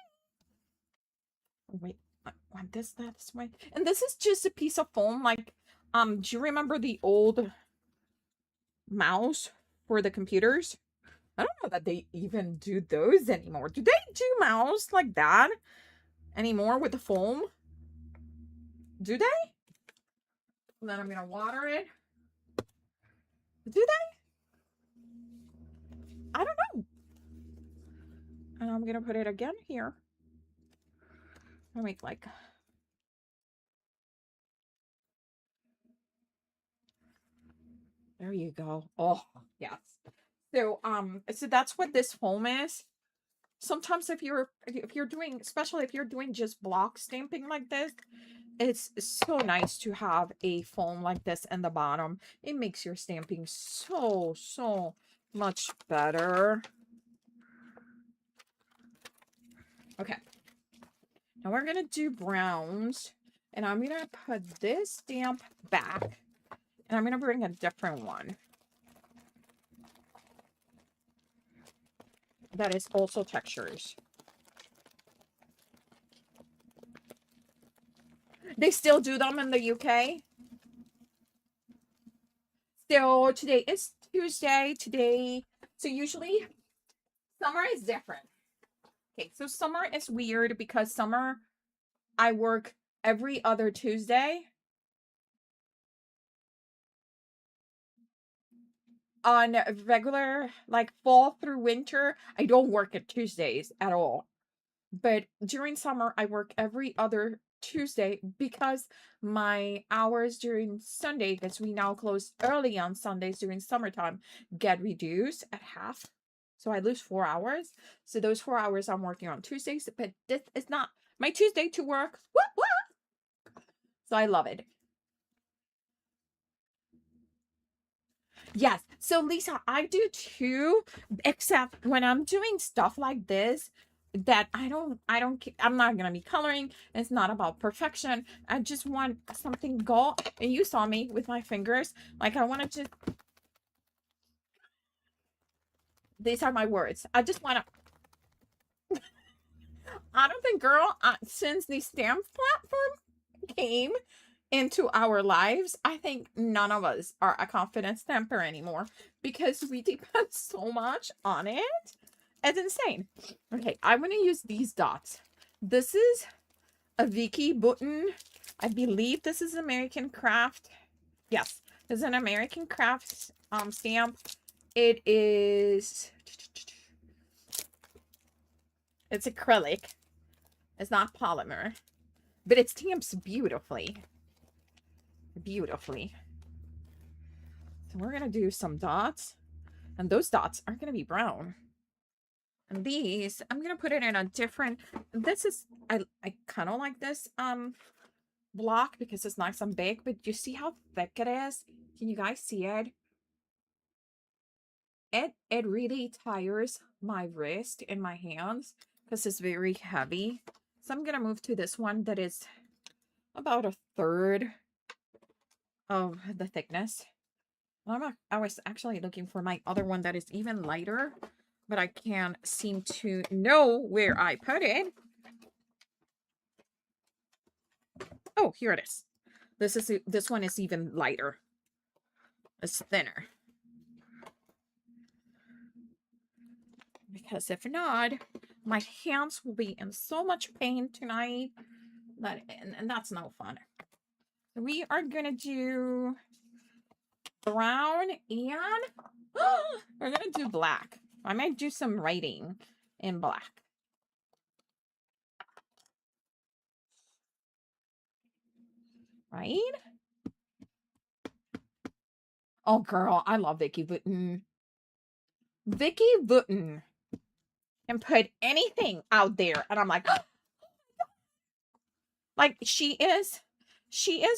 Oh, wait, I want this way. And this is just a piece of foam. Like, do you remember the old mouse for the computers? I don't know that they even do those anymore. Do they do mouse like that anymore with the foam? Do they? And then I'm gonna water it. Do they? I don't know. And I'm gonna put it again here. I'll make like there you go. Oh yes. So so that's what this foam is. Sometimes if you're doing, especially if you're doing just block stamping like this, it's so nice to have a foam like this in the bottom. It makes your stamping so much better. Okay. Now we're gonna do browns, and I'm gonna put this stamp back, and I'm gonna bring a different one that is also textures. They still do them in the UK. So today is Tuesday. So usually summer is different. Okay, so summer is weird because summer I work every other Tuesday. On regular, like fall through winter, I don't work at Tuesdays at all. But during summer, I work every other Tuesday because my hours during Sunday, because we now close early on Sundays during summertime, get reduced at half. So I lose 4 hours. So those 4 hours I'm working on Tuesdays, but this is not my Tuesday to work. Whoop, whoop. So I love it. Yes. So Lisa, I do too, except when I'm doing stuff like this that I'm not going to be coloring. It's not about perfection. I just want something go. And you saw me with my fingers. Like I want to just, these are my words. I just want to, I don't think, girl, since the stamp platform came into our lives, I think none of us are a confident stamper anymore because we depend so much on it. It's insane. Okay, I'm going to use these dots. This is a Vicky button. I believe this is American Craft. Yes, this is an American Craft stamp. It is... It's acrylic. It's not polymer. But it stamps beautifully. Beautifully. So we're going to do some dots. And those dots are going to be brown. And these, I'm going to put it in a different... This is... I kind of like this block because it's nice and big. But you see how thick it is? Can you guys see it? It really tires my wrist and my hands because it's very heavy. So I'm going to move to this one that is about a third of the thickness. I was actually looking for my other one that is even lighter, but I can't seem to know where I put it. Oh, here it is. This one is even lighter. It's thinner. Because if not, my hands will be in so much pain tonight. And that's no fun. We are gonna do brown and we're gonna do black. I might do some writing in black. Right? Oh girl, I love Vicky Button. Vicky Button can put anything out there and I'm like like she is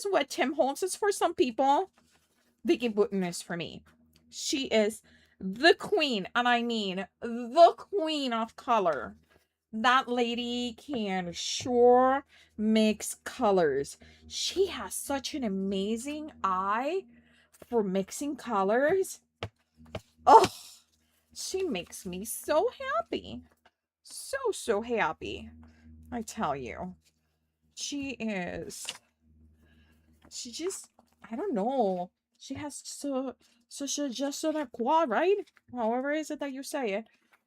what Tim Holtz is for some people. Vicky Button is for me. She is the queen, and I mean the queen of color. That lady can sure mix colors. She has such an amazing eye for mixing colors. Oh, she makes me so happy. So happy. I tell you. She just, I don't know. She has such a je ne quoi, right? However is it that you say it.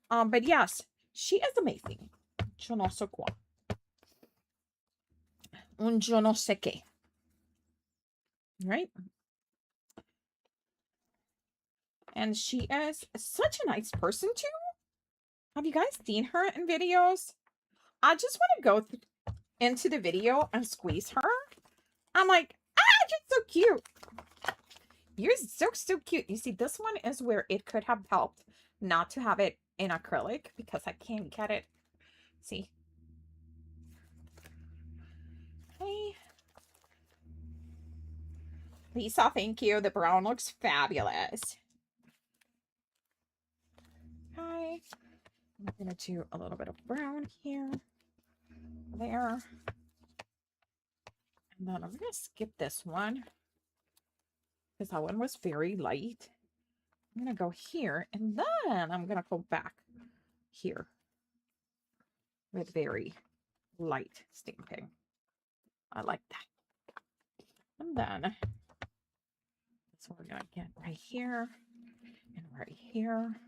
But yes, she is amazing. Je ne sais quoi. Un je ne sais que. Right? And she is such a nice person too. Have you guys seen her in videos? I just want to go into the video and squeeze her. I'm like, you're so cute. You're so cute. You see, this one is where it could have helped not to have it in acrylic because I can't get it. See? Hey. Lisa, thank you. The brown looks fabulous. Hi. I'm going to do a little bit of brown here. There. And then I'm going to skip this one because that one was very light. I'm going to go here and then I'm going to go back here with very light stamping. I like that. And then that's what we're going to get right here and right here.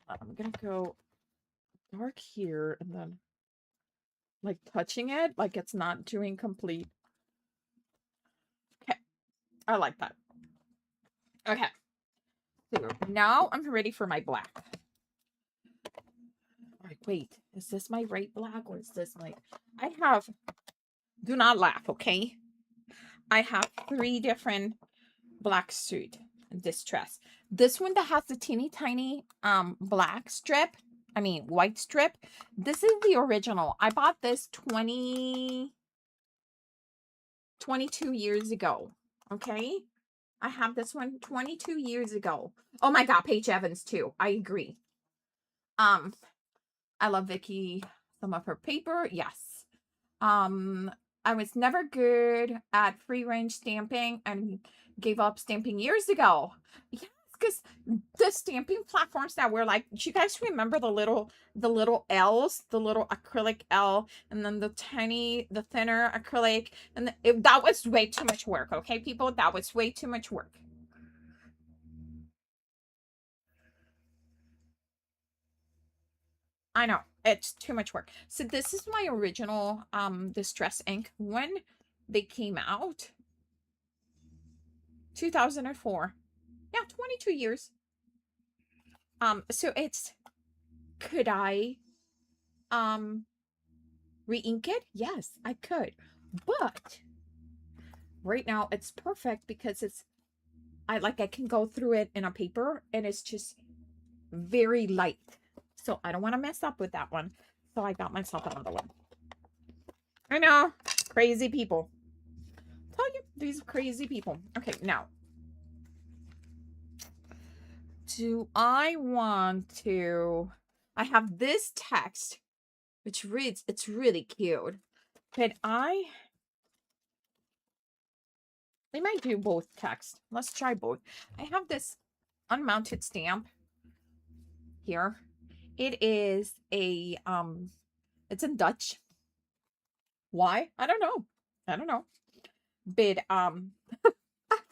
I'm going to go dark here and then like touching it like it's not doing complete. Okay. I like that. Okay. So now I'm ready for my black. All right, wait. Is this my right black or is this my... I have... Do not laugh, okay? I have 3 different black suit. distress. This one that has the teeny tiny black strip, I mean white strip. This is the original. I bought this 22 years ago. Okay. I have this one 22 years ago. Oh my God, Paige Evans too. I agree. Um, I love Vicky, some of her paper. Yes. Um, I was never good at free range stamping and gave up stamping years ago. Yes, because the stamping platforms that were like, do you guys remember the little L's, the little acrylic L, and then the thinner acrylic, and that was way too much work. Okay, people, that was way too much work. I know, it's too much work. So this is my original Distress ink when they came out. 2004. Yeah, 22 years. So it's, could I re-ink it? Yes, I could. But right now it's perfect because I can go through it in a paper and it's just very light. So I don't want to mess up with that one. So I got myself another one. I know, crazy people. Tell you, these crazy people. Okay, now, do I want to, I have this text which reads, it's really cute, but I might do both text. Let's try both. I have this unmounted stamp here. It is a it's in Dutch. Why? I don't know. I don't know. But I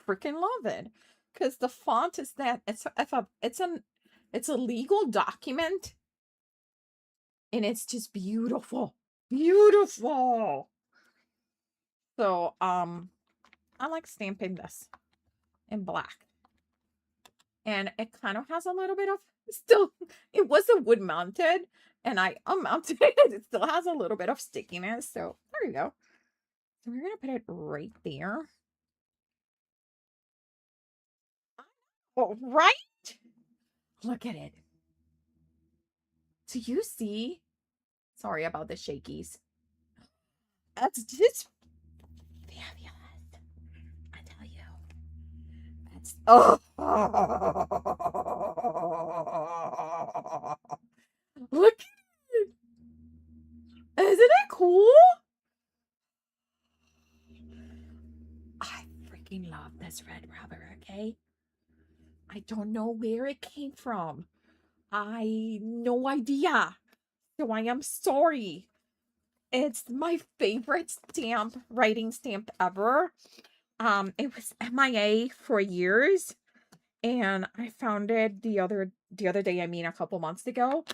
freaking love it because the font is that it's a legal document and it's just beautiful. Beautiful. So I like stamping this in black. And it kind of has a little bit of, still, it was a wood mounted and I unmounted it. It still has a little bit of stickiness. So there you go. So we're going to put it right there. Oh, right? Look at it. Do you see? Sorry about the shakies. That's just fabulous. I tell you. That's, oh. Look at it. Isn't it cool? I freaking love this red rubber, okay? I don't know where it came from. I no idea. So I am sorry. It's my favorite stamp, writing stamp ever. It was MIA for years, and I found it the other day, I mean a couple months ago.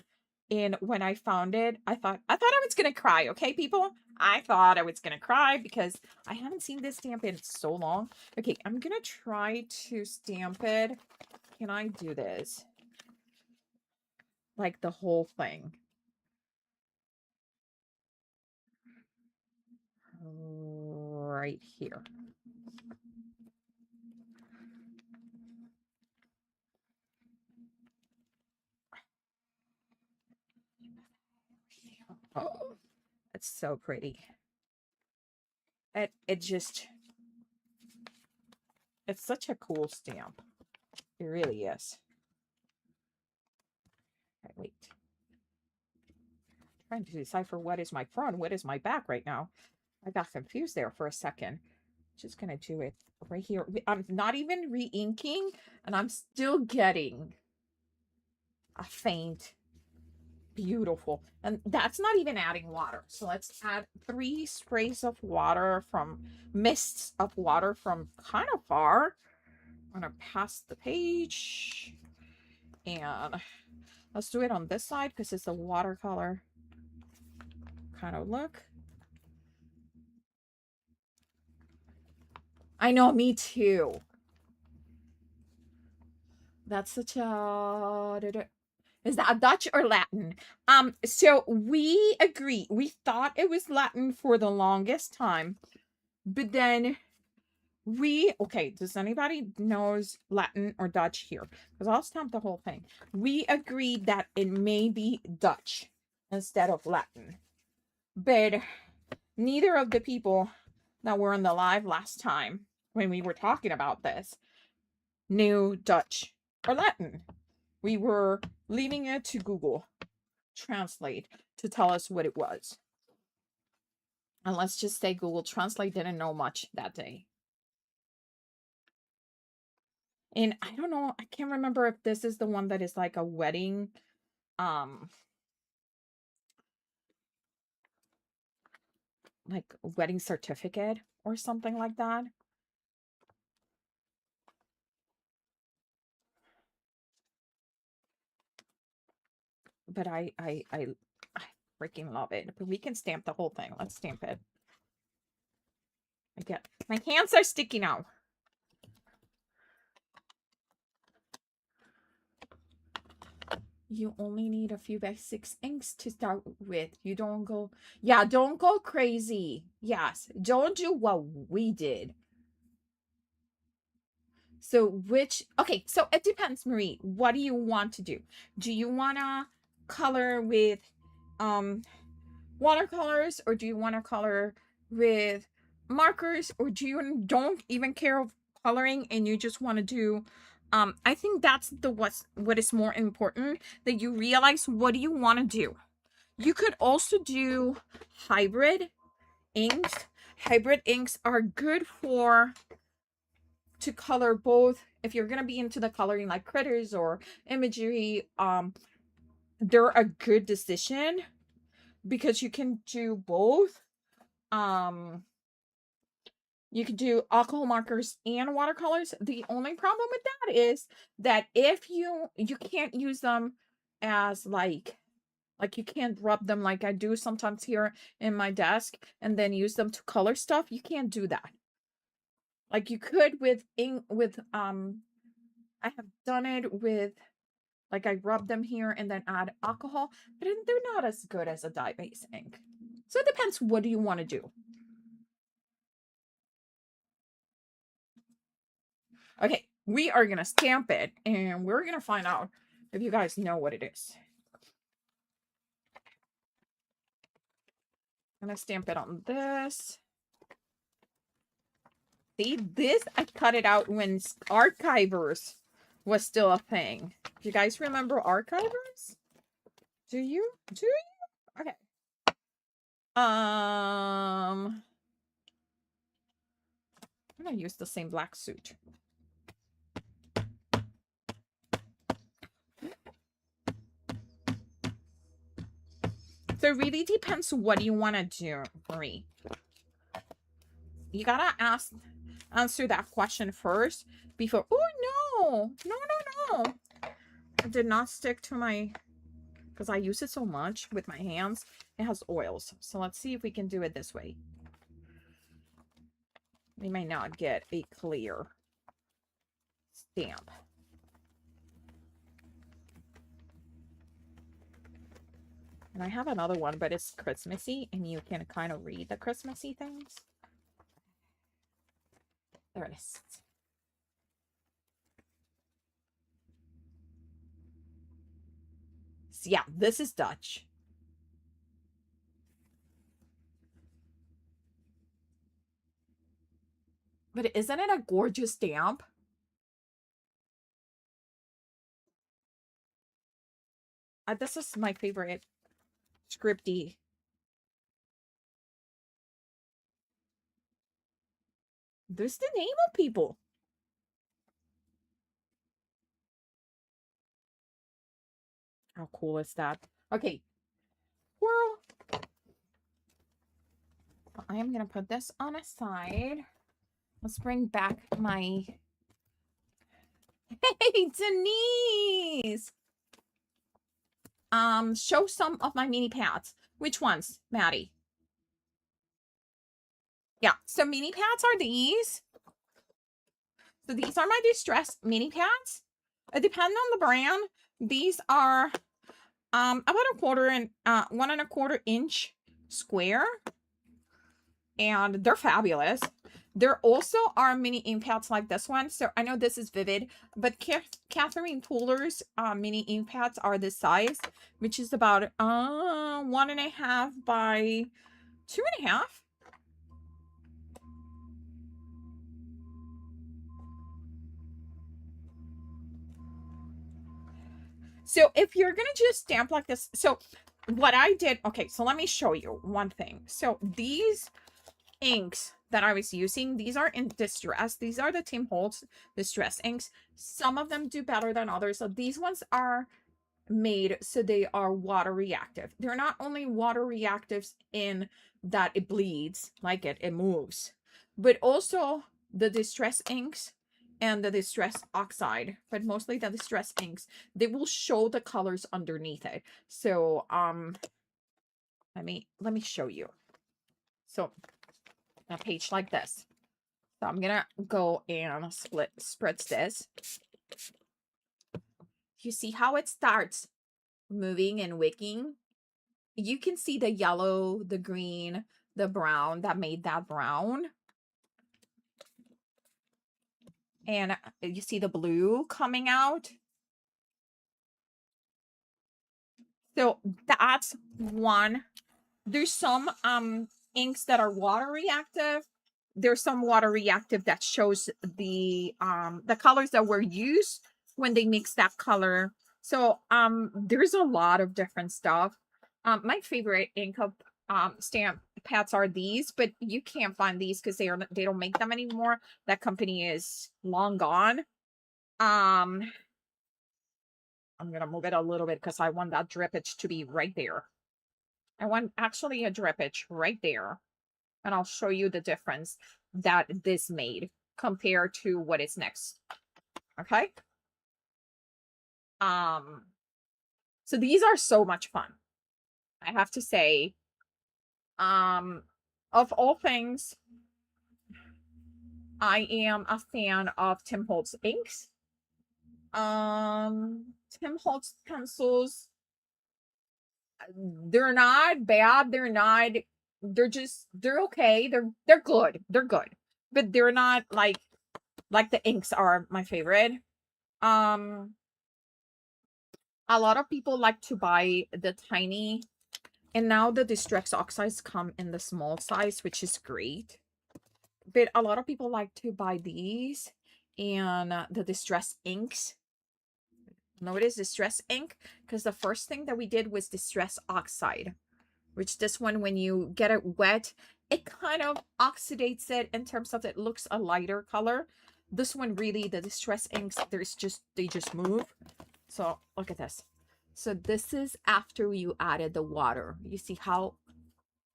And when I found it, I thought I was gonna cry, okay, people? I thought I was gonna cry because I haven't seen this stamp in so long. Okay, I'm gonna try to stamp it. Can I do this? Like the whole thing. Right here. Oh, it's so pretty. It just, it's such a cool stamp. It really is. Okay, wait. I'm trying to decipher what is my front, what is my back right now. I got confused there for a second. Just gonna do it right here. I'm not even re-inking, and I'm still getting a faint. Beautiful. And that's not even adding water. So let's add 3 sprays of water from mists of water from kind of far. I'm gonna pass the page and let's do it on this side because it's a watercolor kind of look. I know, me too. That's such a, is that Dutch or Latin? So we agree. We thought it was Latin for the longest time, but then Okay, does anybody knows Latin or Dutch here? Because I'll stamp the whole thing. We agreed that it may be Dutch instead of Latin. But neither of the people that were in the live last time when we were talking about this knew Dutch or Latin. We were leaving it to Google Translate to tell us what it was. And let's just say Google Translate didn't know much that day. And I don't know, I can't remember if this is the one that is like a wedding, like a wedding certificate or something like that. But I freaking love it. But we can stamp the whole thing. Let's stamp it. My hands are sticky now. You only need a few basic inks to start with. You don't go, yeah, don't go crazy. Yes, don't do what we did. So okay, so it depends, Marie. What do you want to do? Do you want to color with watercolors, or do you want to color with markers, or do you don't even care of coloring and you just want to do I think that's what is more important, that you realize what do you want to do. You could also do hybrid inks. Hybrid inks are good to color both. If you're gonna be into the coloring like critters or imagery, they're a good decision because you can do both. You can do alcohol markers and watercolors. The only problem with that is that if you can't use them as like you can't rub them like I do sometimes here in my desk and then use them to color stuff. You can't do that. Like you could with ink with I have done it with, like, I rub them here and then add alcohol, but they're not as good as a dye-based ink. So it depends, what do you want to do? Okay, we are going to stamp it and we're going to find out if you guys know what it is. I'm going to stamp it on this. See, this, I cut it out when Archivers was still a thing. Do you guys remember Archivers? Do you? Okay. I'm gonna use the same black suit. So it really depends what you want to do, Marie. You gotta answer that question first before. Oh no. It did not stick to my, because I use it so much with my hands. It has oils. So let's see if we can do it this way. We may not get a clear stamp. And I have another one, but it's Christmassy, and you can kind of read the Christmassy things. There it is. So yeah, this is Dutch. But isn't it a gorgeous stamp? This is my favorite scripty. There's the name of people. How cool is that? Okay. Squirrel. I am going to put this on a side. Let's bring back my... Hey, Denise! Show some of my mini pads. Which ones, Maddie? Yeah, so mini pads are these. So these are my distress mini pads. It depends on the brand. These are about 1.25 inch square. And they're fabulous. There also are mini ink pads like this one. So I know this is Vivid, but Catherine Pooler's mini ink pads are this size, which is about 1.5 by 2.5. So if you're gonna just stamp like this, so what I did, okay, so let me show you one thing. So these inks that I was using, these are in distress. These are the Tim Holtz distress inks. Some of them do better than others. So these ones are made so they are water reactive. They're not only water reactives in that it bleeds, like it moves, but also the distress inks and the distress oxide, but mostly the distress inks, they will show the colors underneath it. So let me show you. So a page like this. So I'm gonna go and spritz this. You see how it starts moving and wicking? You can see the yellow, the green, the brown that made that brown. And you see the blue coming out. So that's one. There's some inks that are water reactive. There's some water reactive that shows the colors that were used when they mix that color. So there's a lot of different stuff. My favorite ink of stamp pads are these, but you can't find these because they don't make them anymore. That company is long gone. I'm gonna move it a little bit because I want that drippage to be right there. I want actually a drippage right there. And I'll show you the difference that this made compared to what is next. Okay. So these are so much fun. I have to say, of all things, I am a fan of Tim Holtz inks. Tim Holtz pencils, they're not bad. They're okay. They're good. They're good. But they're not like the inks are my favorite. Um, a lot of people like to buy the tiny, and now the distress oxides come in the small size, which is great. But a lot of people like to buy these and the distress inks. Notice distress ink, because the first thing that we did was distress oxide, which this one, when you get it wet, it kind of oxidates it in terms of it looks a lighter color. This one really, the distress inks, they just move. So look at this. So this is after you added the water. You see how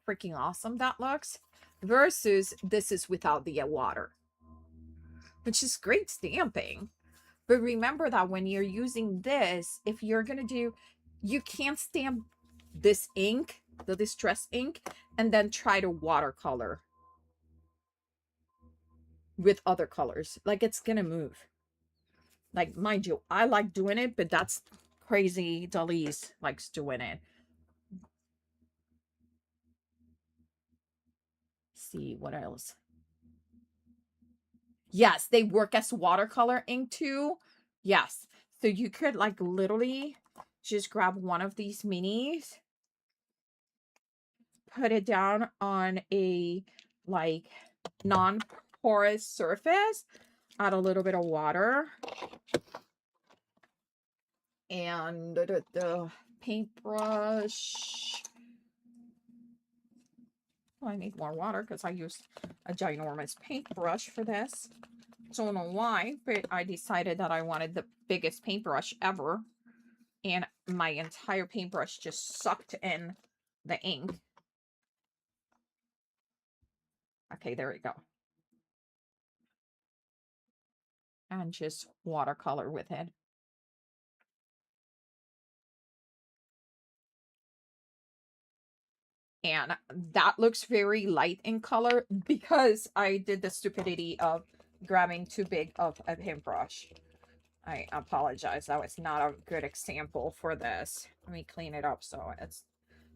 freaking awesome that looks? Versus this is without the water, which is great stamping. But remember that when you're using this, if you're going to do, you can't stamp this ink, the distress ink, and then try to watercolor with other colors. Like, it's going to move. Like, mind you, I like doing it, but that's crazy. Dalise likes doing it. See what else. Yes, they work as watercolor ink too. Yes. So you could like literally just grab one of these minis, put it down on a like non-porous surface, add a little bit of water, and the paintbrush. Oh, I need more water because I used a ginormous paintbrush for this. Don't know why, but I decided that I wanted the biggest paintbrush ever, and my entire paintbrush just sucked in the ink. Okay, there we go. And just watercolor with it. And that looks very light in color because I did the stupidity of grabbing too big of a paintbrush. I apologize. That was not a good example for this. Let me clean it up. So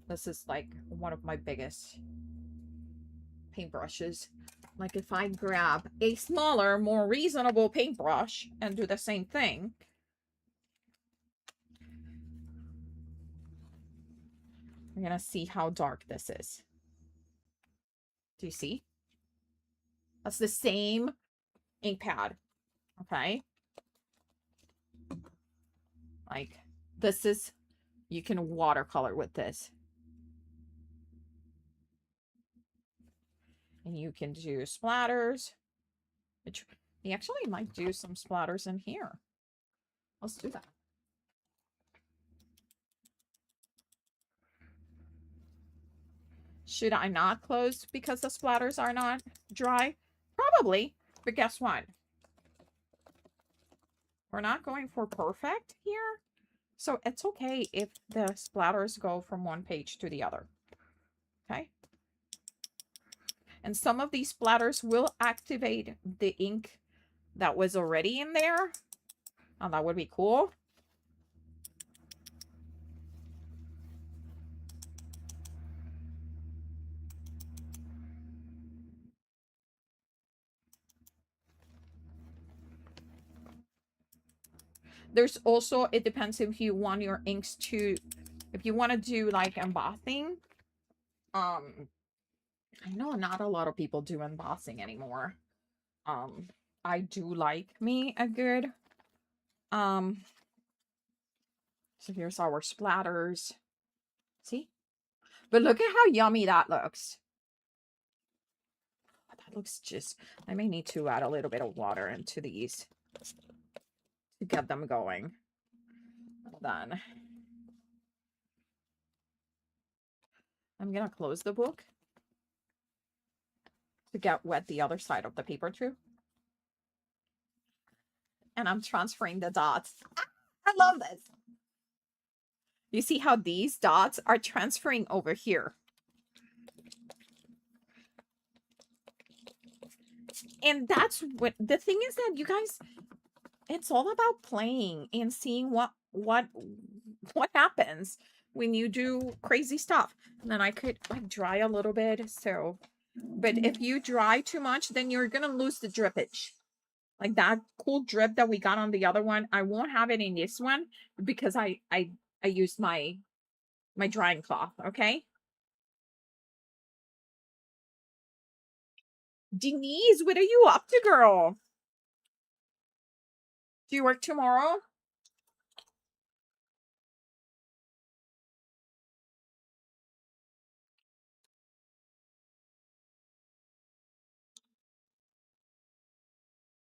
this is like one of my biggest paintbrushes. Like if I grab a smaller, more reasonable paintbrush and do the same thing, we're gonna see how dark this is. Do you see? That's the same ink pad, okay? Like, this is, you can watercolor with this. And you can do splatters. Which, you actually might do some splatters in here. Let's do that. Should I not close because the splatters are not dry? Probably, but guess what? We're not going for perfect here. So it's okay if the splatters go from one page to the other. Okay? And some of these splatters will activate the ink that was already in there. Oh, that would be cool. There's also, it depends if you want your inks to, if you want to do like embossing. I know not a lot of people do embossing anymore. I do like me a good, so here's our splatters. See? But look at how yummy that looks. That looks just, I may need to add a little bit of water into these to get them going. Then I'm gonna close the book to get wet the other side of the paper too. And I'm transferring the dots. Ah, I love this. You see how these dots are transferring over here. And that's what the thing is, that you guys, it's all about playing and seeing what happens when you do crazy stuff. And then I could like dry a little bit. So, but if you dry too much, then you're gonna lose the drippage. Like that cool drip that we got on the other one, I won't have it in this one because I used my drying cloth. Okay. Denise, what are you up to, girl? Do you work tomorrow?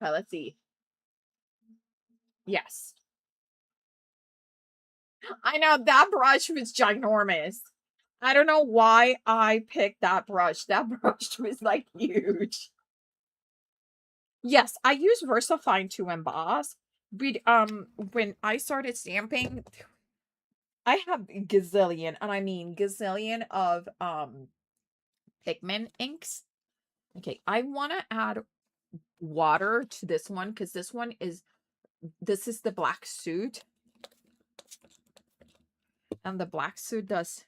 Okay, let's see. Yes. I know that brush was ginormous. I don't know why I picked that brush. That brush was like huge. Yes, I use VersaFine to emboss. But when I started stamping, I have gazillion, and I mean gazillion of pigment inks. Okay, I want to add water to this one because this is the black suit. And the black suit does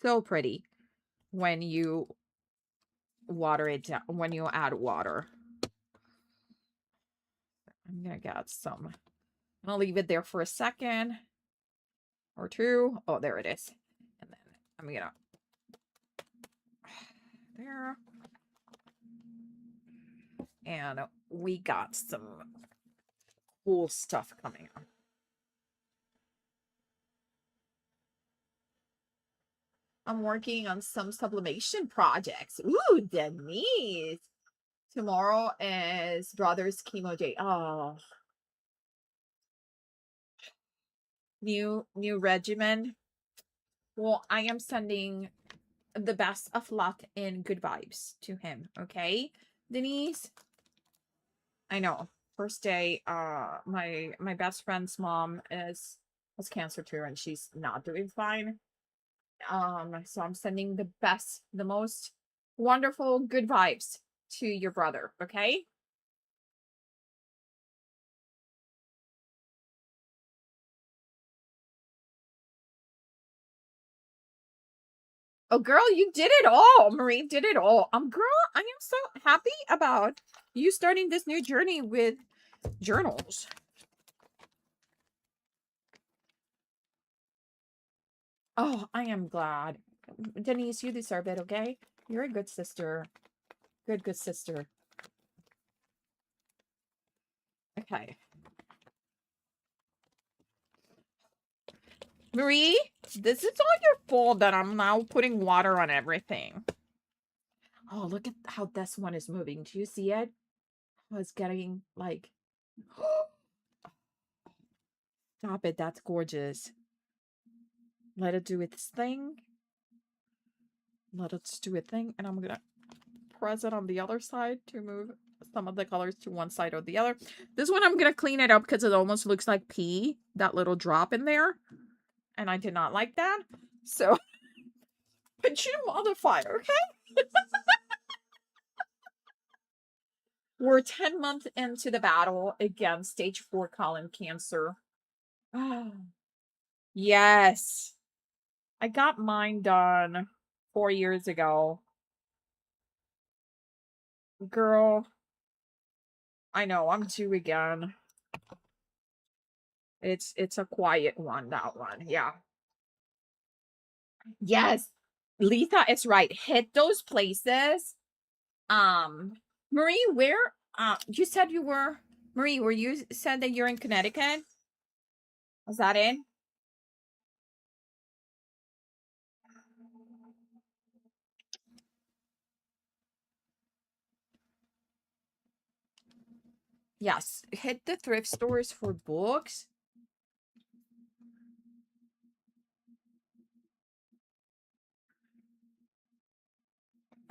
so pretty when you water it down, when you add water. I'm gonna get some. I'm gonna leave it there for a second or two. Oh, there it is. And then I'm gonna there. And we got some cool stuff coming up. I'm working on some sublimation projects. Ooh, Denise. Tomorrow is brother's chemo day. Oh, new regimen. Well, I am sending the best of luck and good vibes to him. Okay, Denise. I know. First day, my best friend's mom has cancer too, and she's not doing fine. So I'm sending the best, the most wonderful good vibes to your brother, okay? Oh, girl, you did it all. Marie did it all. Girl, I am so happy about you starting this new journey with journals. Oh, I am glad. Denise, you deserve it, okay? You're a good sister. Good sister. Okay. Marie, this is all your fault that I'm now putting water on everything. Oh, look at how this one is moving. Do you see it? Oh, it's getting like... Stop it. That's gorgeous. Let it do its thing. Let it do its thing. And I'm going to press it on the other side to move some of the colors to one side or the other. This one, I'm going to clean it up because it almost looks like pee. That little drop in there. And I did not like that. So, put your modifier, okay? We're 10 months into the battle against stage 4 colon cancer. Oh, yes. I got mine done 4 years ago. Girl, I know, I'm due again. It's a quiet one, that one. Yeah. Yes. Letha is right. Hit those places. Marie, where you said you were Marie, were you said that you're in Connecticut? Was that it? Yes. Hit the thrift stores for books.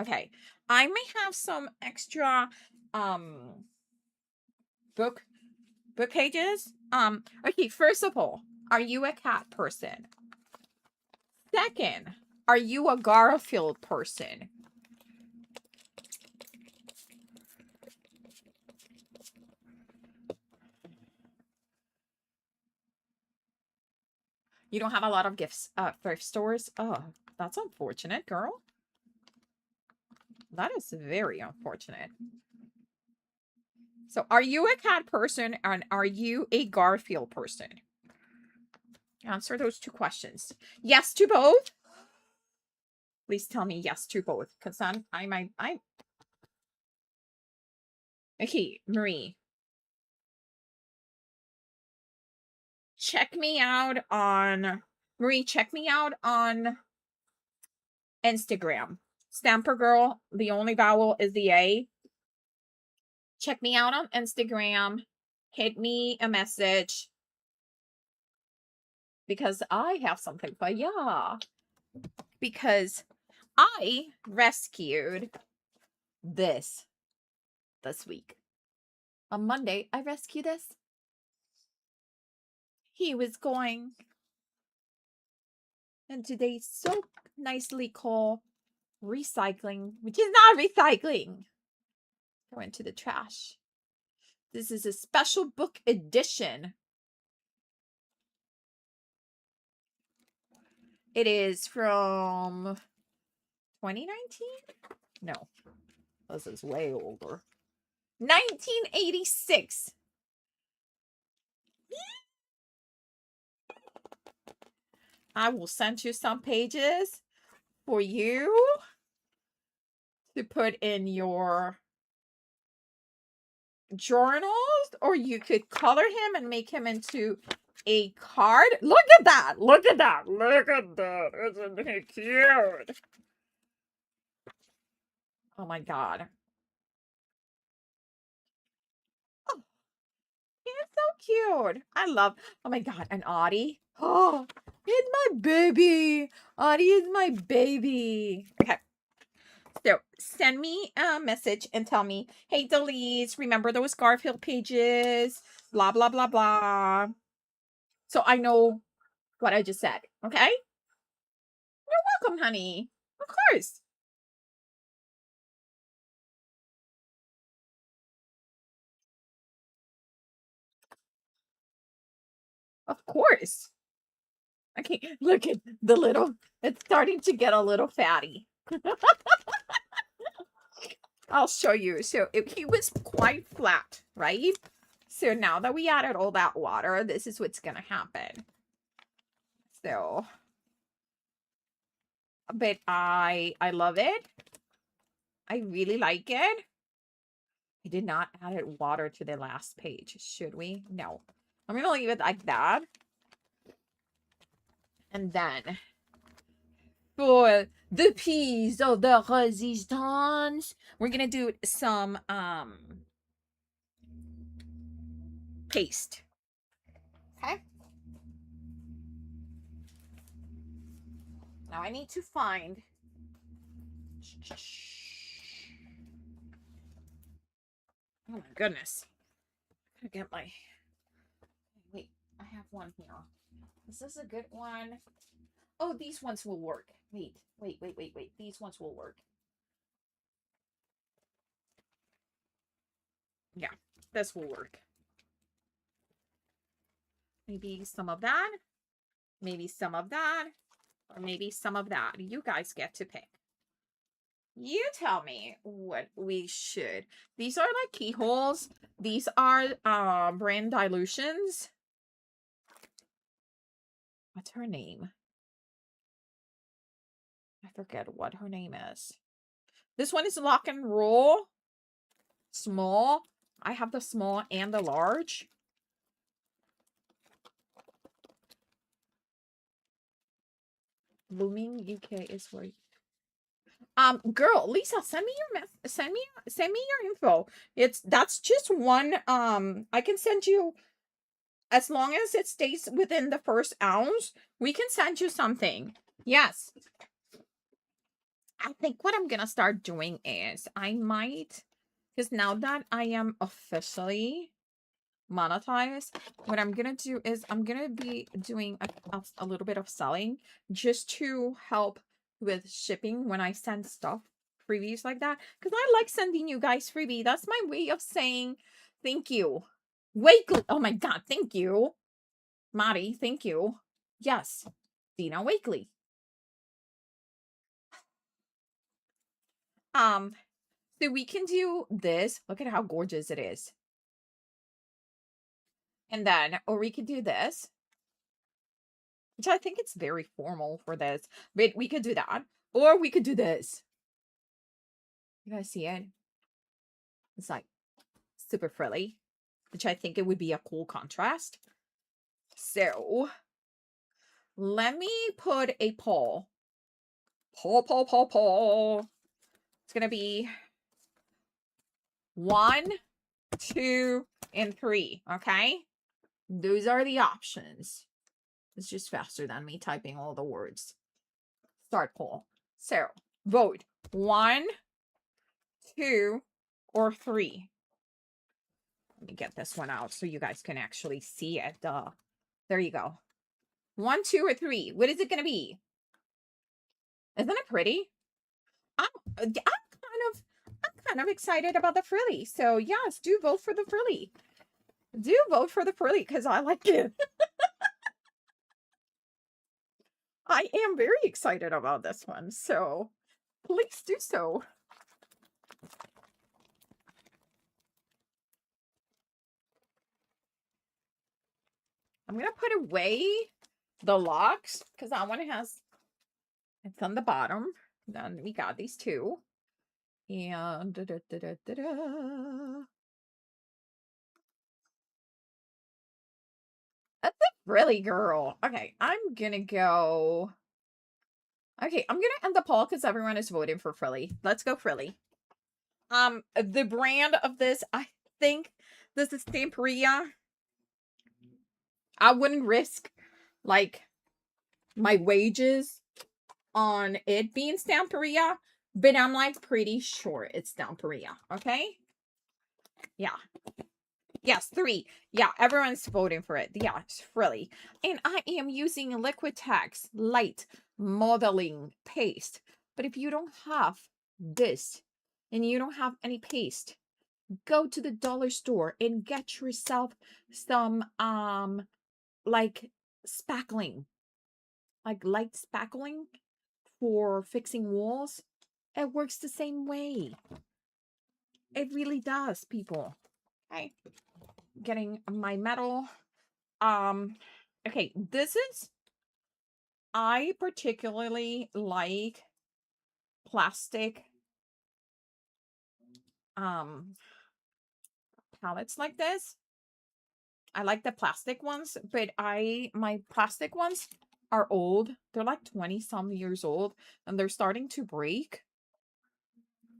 Okay. I may have some extra um book book pages. Okay, first of all, are you a cat person? Second, are you a Garfield person? You don't have a lot of gifts thrift stores? Oh, that's unfortunate, girl. That is very unfortunate. So, are you a cat person and are you a Garfield person? Answer those two questions. Yes to both. Please tell me yes to both, because I okay, Marie. Check me out on Marie, check me out on Instagram. Stamper Girl, the only vowel is the A. Check me out on Instagram. Hit me a message because I have something for ya. Because I rescued this week. On Monday, I rescued this. He was going into they so nicely call recycling, which is not recycling. Go into the trash. This is a special book edition. It is from 2019? No, this is way older. 1986. I will send you some pages for you to put in your journals, or you could color him and make him into a card. Look at that. Look at that. Look at that. Isn't he cute? Oh my God. Oh, he's so cute. I love, oh my God, an Audie. Oh, he's my baby. Audie is my baby. Okay. So send me a message and tell me, hey, Delise, remember those Garfield pages? Blah, blah, blah, blah. So I know what I just said. Okay? Welcome, honey. Of course. Of course. Okay, look at the little, it's starting to get a little fatty. I'll show you. So he was quite flat, right? So now that we added all that water, this is what's gonna happen. So, but I love it. I really like it. I did not add water to the last page, should we? No. I'm gonna leave it like that. And then for the piece of the resistance, we're gonna do some paste. Okay. Now I need to find. Oh my goodness. I gotta get my. Wait, I have one here. Is this a good one? Oh, these ones will work. Wait. These ones will work. Yeah, this will work. Maybe some of that. Maybe some of that. Or maybe some of that. You guys get to pick. You tell me what we should. These are like keyholes. These are brand dilutions. What's her name? I forget what her name is. This one is Lock and Roll. Small. I have the small and the large. Blooming UK is where. Girl, Lisa, send me your info. That's just one. I can send you, as long as it stays within the first ounce. We can send you something. Yes. I think what I'm gonna start doing is I might, because now that I am officially monetized, what I'm gonna do is I'm gonna be doing a little bit of selling just to help with shipping when I send stuff, freebies like that, because I like sending you guys freebie. That's my way of saying thank you. Wakely, oh my god, thank you. Mari, thank you. Yes, Dina Wakely. So we can do this. Look at how gorgeous it is. And then, or we could do this, which I think it's very formal for this, but we could do that. Or we could do this. You guys see it? It's like super frilly, which I think it would be a cool contrast. So let me put a poll. Poll. It's going to be 1, 2, and 3. Okay. Those are the options. It's just faster than me typing all the words. Start poll. So vote 1, 2, or 3. Let me get this one out so you guys can actually see it. There you go. 1, 2, or 3. What is it going to be? Isn't it pretty? I'm kind of excited about the frilly. So yes, do vote for the frilly. Do vote for the frilly because I like it. I am very excited about this one. So please do so. I'm going to put away the locks because that one has, it's on the bottom. Then we got these two. And that's a frilly girl. Okay, I'm gonna go. Okay, I'm gonna end the poll because everyone is voting for frilly. Let's go frilly. The brand of this, I think this is Stamperia. I wouldn't risk like my wages on it being Stamperia, but I'm like pretty sure it's Stamperia. Okay. Yeah. Yes, 3. Yeah, everyone's voting for it. Yeah, it's frilly. And I am using Liquitex Light Modeling Paste. But if you don't have this and you don't have any paste, go to the dollar store and get yourself some like spackling. like light spackling for fixing walls, it works the same way. It really does, people. Okay. Getting my metal. Okay, this is, I particularly like plastic um palettes like this. I like the plastic ones, but my plastic ones are old. They're like 20 some years old and they're starting to break.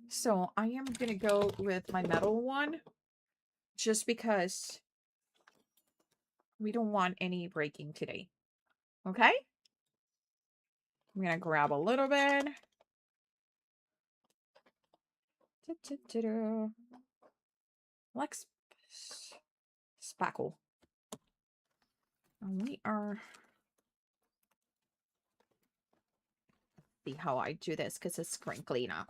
So I am gonna go with my metal one just because we don't want any breaking today. Okay? I'm gonna grab a little bit. Like spackle. And we are, see how I do this because it's crinkly now.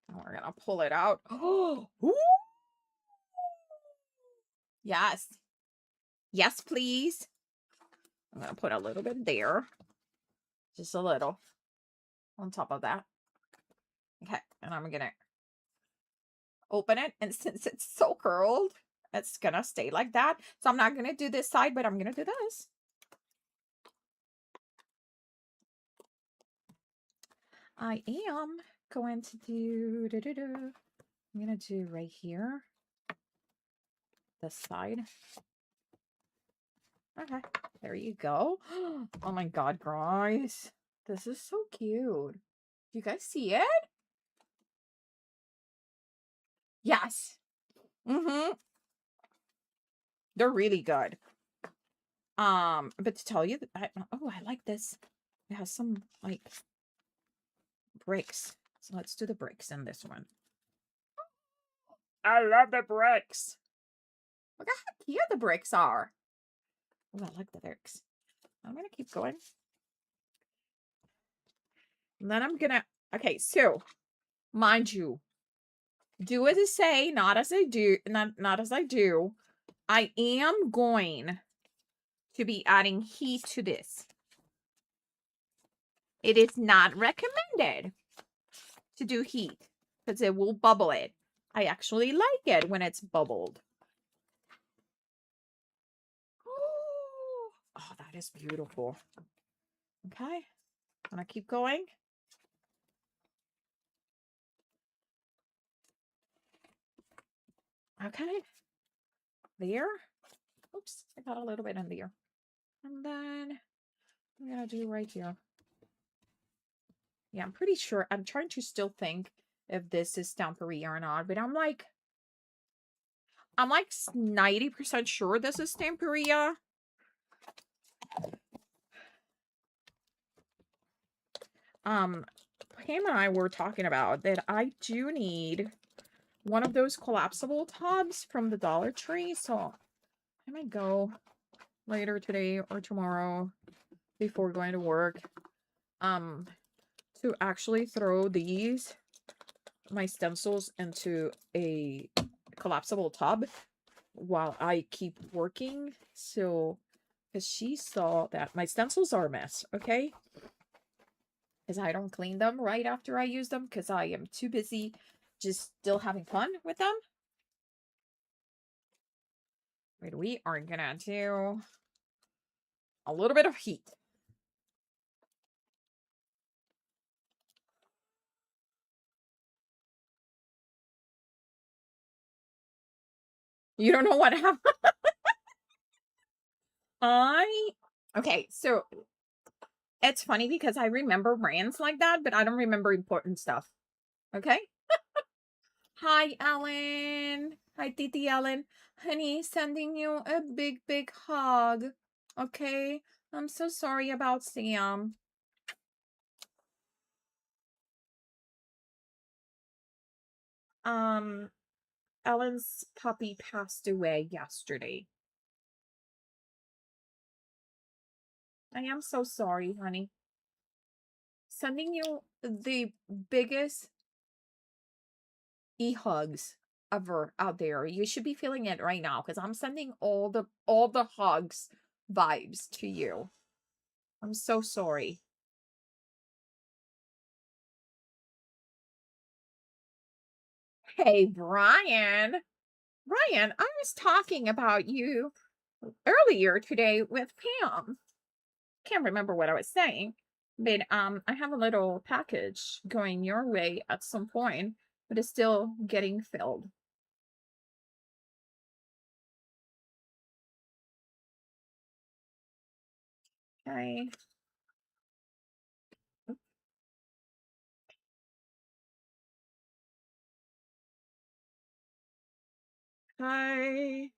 And we're gonna pull it out. Oh, yes. Yes, please. I'm gonna put a little bit there. Just a little on top of that. Okay, and I'm gonna open it, and since it's so curled, it's gonna stay like that. So I'm not gonna do this side, but I'm gonna do this. I am going to do, I'm gonna do right here, this side. Okay, there you go. Oh my god, guys, this is so cute. You guys see it? Yes. Mm-hmm. They're really good. But to tell you that oh, I like this. It has some like bricks. So let's do the bricks in this one. I love the bricks. Look how cute the bricks are. Oh, I like the bricks. I'm gonna keep going. And then I'm gonna, okay, so mind you, do as I say, not as I do, not as I do. I am going to be adding heat to this. It is not recommended to do heat because it will bubble it. I actually like it when it's bubbled. Oh, that is beautiful. Okay, I'm gonna keep going. Okay, there. Oops, I got a little bit in there. And then I'm gonna do right here. Yeah, I'm pretty sure. I'm trying to still think if this is Stamperia or not, but I'm like 90% sure this is Stamperia. Pam and I were talking about that I do need one of those collapsible tubs from the Dollar Tree, so I might go later today or tomorrow before going to work to actually throw my stencils into a collapsible tub while I keep working. So because she saw that my stencils are a mess, okay, because I don't clean them right after I use them because I am too busy just still having fun with them. But we are gonna do a little bit of heat. You don't know what happened. Okay, so it's funny because I remember brands like that, but I don't remember important stuff. Okay? Hi, Ellen. Hi, Titi Ellen. Honey, sending you a big, big hug. Okay? I'm so sorry about Sam. Ellen's puppy passed away yesterday. I am so sorry, honey. Sending you the biggest e-hugs ever out there. You should be feeling it right now because I'm sending all the hugs vibes to you. I'm so sorry. Hey, Brian. Brian, I was talking about you earlier today with Pam. Can't remember what I was saying, but I have a little package going your way at some point, but it's still getting filled. Okay. Okay.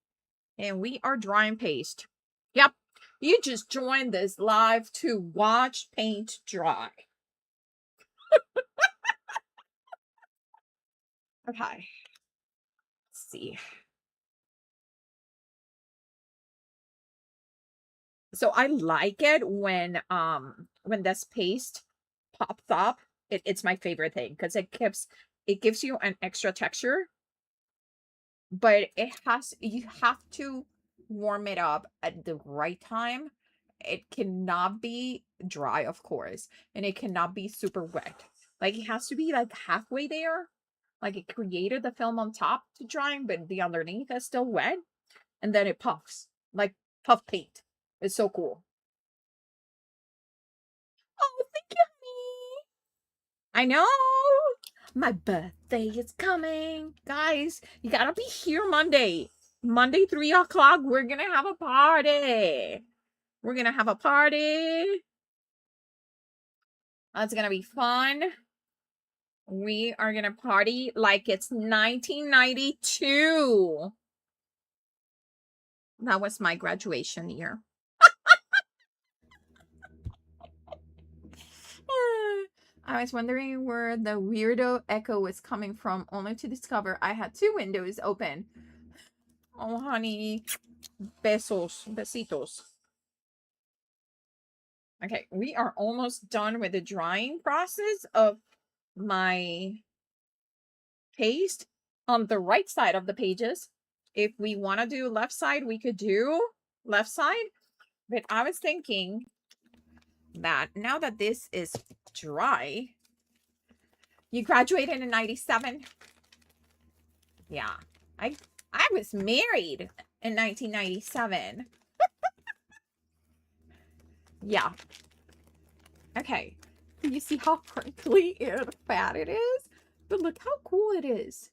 And we are drawing paste. Yep. You just joined this live to watch paint dry. Okay. Let's see. So I like it when this paste pops up. It's my favorite thing because it gives you an extra texture, but you have to warm it up at the right time. It cannot be dry, of course, and it cannot be super wet. Like it has to be like halfway there. Like it created the film on top to drying, but the underneath is still wet, and then it puffs like puff paint. It's so cool. Oh, thank you, honey. I know. My birthday is coming. Guys, you gotta be here Monday. Monday, 3 o'clock. We're gonna have a party. We're gonna have a party. That's gonna be fun. We are gonna party like it's 1992. That was my graduation year. I was wondering where the weirdo echo was coming from, only to discover I had two windows open. Oh, honey. Besos. Besitos. Okay, we are almost done with the drying process of my paste on the right side of the pages. If we want to do left side, we could do left side. But I was thinking that now that this is dry, you graduated in 97. Yeah. I I was married in 1997. Yeah. Okay. You see how crinkly and fat it is? But look how cool it is.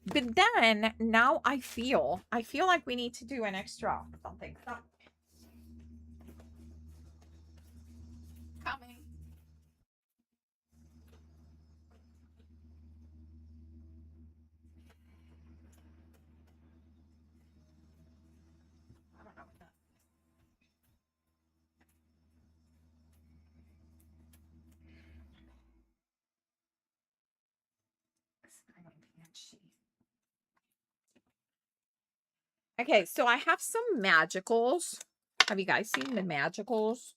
But then now I feel like we need to do an extra something. Coming. I don't know what that is. I don't think she. Okay, so I have some magicals. Have you guys seen the magicals?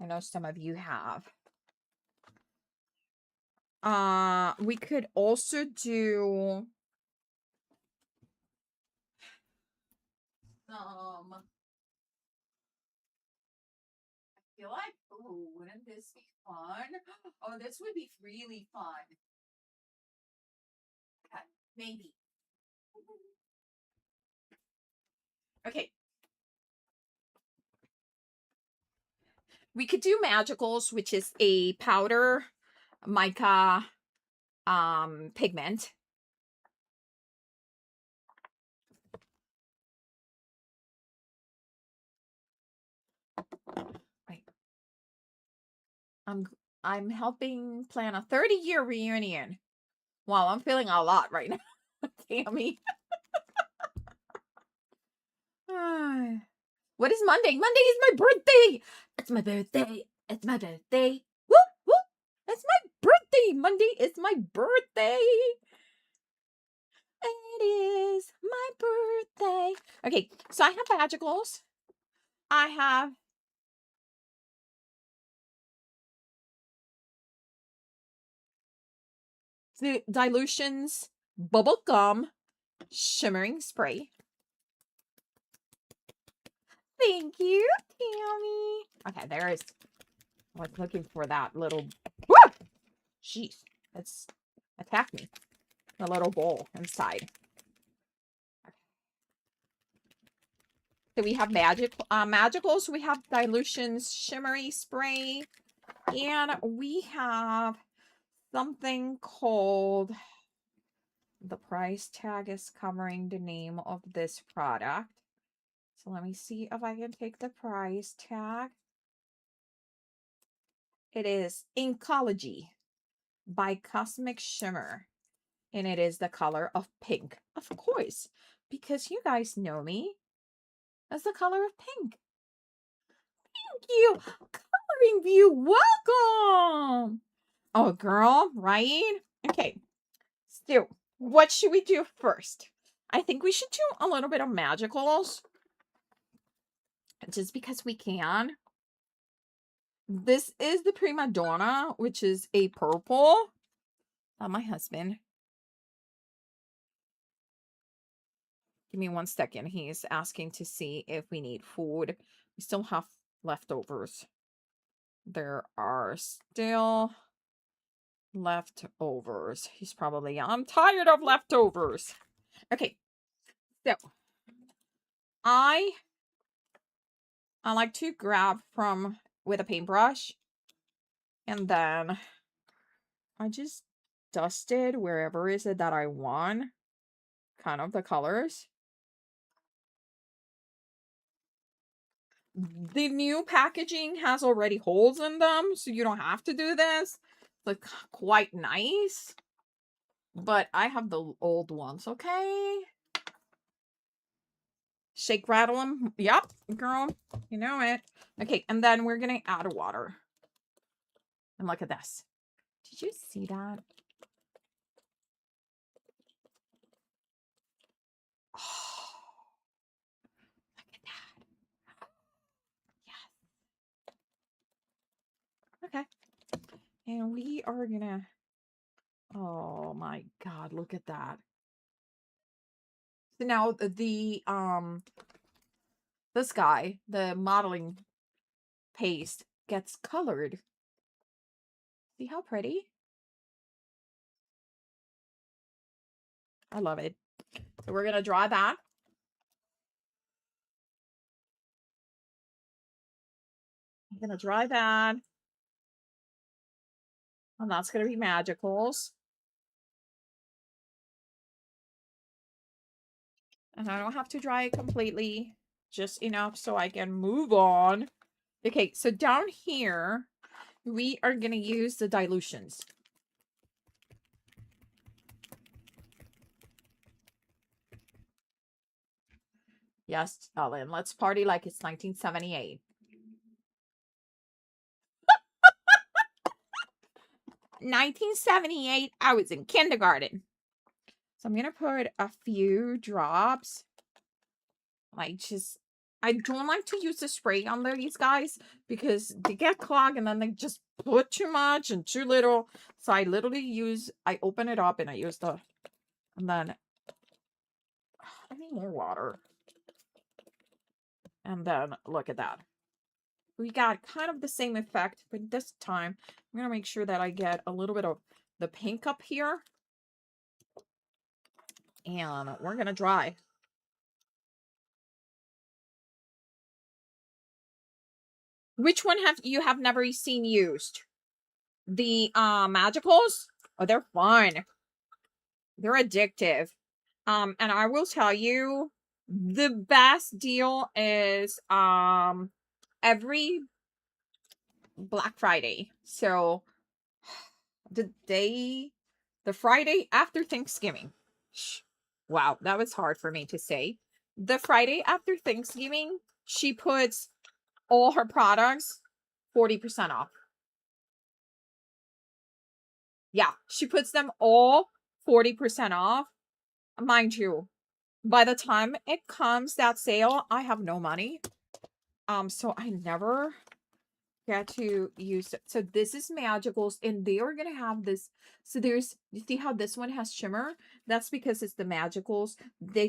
I know some of you have. We could also do I feel like, oh, wouldn't this be fun? Oh, this would be really fun. Okay, maybe. Okay. We could do magicals, which is a powder mica pigment. Right. I'm I'm helping plan a 30-year reunion. Wow, I'm feeling a lot right now. Tammy. What is Monday? Monday is my birthday. It's my birthday. It's my birthday. Whoop whoop. It's my birthday. Monday is my birthday. It is my birthday. Okay, so I have magicals. I have the Dilutions Bubble Gum Shimmering Spray. Thank you, Tammy. Okay, there is. I was looking for that little. Woo! Jeez, it's attacked me. The little bowl inside. So we have magicals. We have dilutions, shimmery spray, and we have something called. The price tag is covering the name of this product. So let me see if I can take the price tag. It is Inkology by Cosmic Shimmer. And it is the color of pink. Of course, because you guys know me as the color of pink. Thank you. Coloring View, welcome. Oh, girl, right? Okay. So, what should we do first? I think we should do a little bit of magicals. Just because we can. This is the Prima Donna, which is a purple. My husband. Give me 1 second. He's asking to see if we need food. We still have leftovers. There are still leftovers. He's probably, I'm tired of leftovers. Okay. So, I like to grab from with a paintbrush. And then I just dusted wherever is it that I want. Kind of the colors. The new packaging has already holes in them, so you don't have to do this. It's like quite nice. But I have the old ones, okay? Shake, rattle them. Yep, girl. You know it. Okay, and then we're going to add water. And look at this. Did you see that? Oh, look at that. Yes. Okay. And we are going to... Oh my God, look at that. So now this guy, the modeling paste gets colored. See how pretty? I love it. So we're going to draw that. I'm going to draw that. And that's going to be magicals. And I don't have to dry it completely. Just enough so I can move on. Okay, so down here, we are going to use the dilutions. Yes, Ellen, let's party like it's 1978. 1978, I was in kindergarten. So I'm going to put a few drops. Like I don't like to use the spray on these guys because they get clogged and then they just put too much and too little. So I literally I open it up and I use and then I need more water. And then look at that. We got kind of the same effect, but this time I'm going to make sure that I get a little bit of the pink up here. And we're going to dry. Which one have you never seen used? The magicals? Oh, they're fun. They're addictive. And I will tell you, the best deal is every Black Friday. So the Friday after Thanksgiving. Wow, that was hard for me to say. The Friday after Thanksgiving, she puts all her products 40% off. Yeah, she puts them all 40% off. Mind you, by the time it comes, that sale, I have no money. So I never get to use it. So this is magicals, and they are gonna have this. So there's, you see how this one has shimmer? That's because it's the magicals.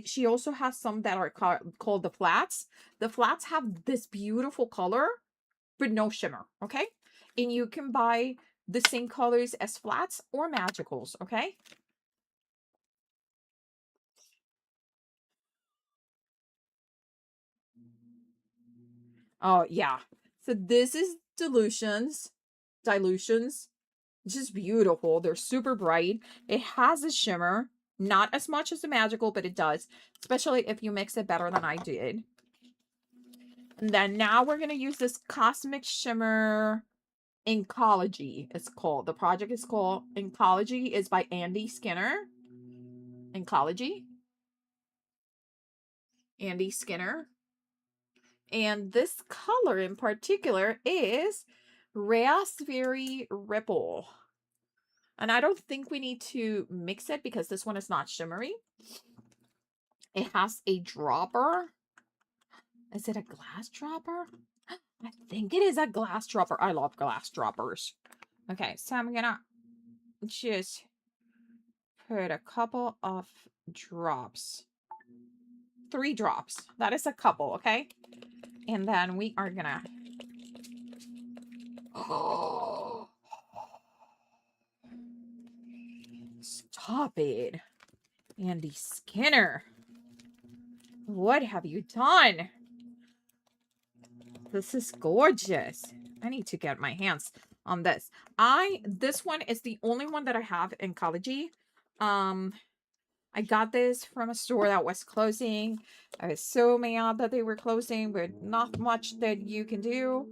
She also has some that are called the flats. The flats have this beautiful color, but no shimmer. Okay, and you can buy the same colors as flats or magicals. Okay. Oh yeah. So this is dilutions. Just beautiful. They're super bright. It has a shimmer, not as much as the magical, but it does, especially if you mix it better than I did. And then now we're going to use this Cosmic Shimmer Ecology. It's called. The project is called Ecology. Is by Andy Skinner. Ecology. Andy Skinner. And this color in particular is Raspberry Ripple. And I don't think we need to mix it because this one is not shimmery. It has a dropper. Is it a glass dropper? I think it is a glass dropper. I love glass droppers. Okay, so I'm gonna just put a couple of drops. 3 drops. That is a couple, okay? And then we are gonna... Oh, stop it. Andy Skinner. What have you done? This is gorgeous. I need to get my hands on this. This one is the only one that I have in Ecology. I got this from a store that was closing. I was so mad that they were closing, but not much that you can do.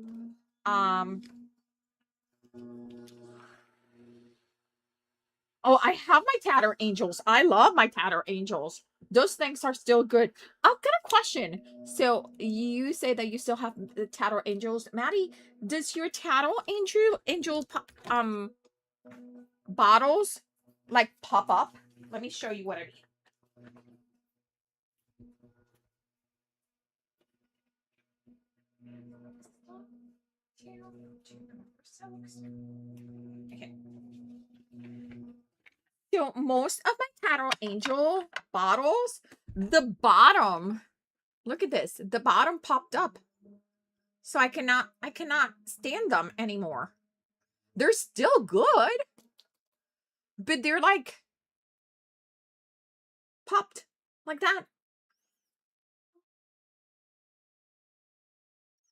Oh, I have my Tatter Angels. I love my Tatter Angels. Those things are still good. I've got a question. So you say that you still have the Tatter Angels. Maddie, does your Tatter Angel bottles like pop up? Let me show you what I mean. Okay. So most of my Tatter Angel bottles, the bottom, look at this, the bottom popped up. So I cannot stand them anymore. They're still good, but they're like popped like that.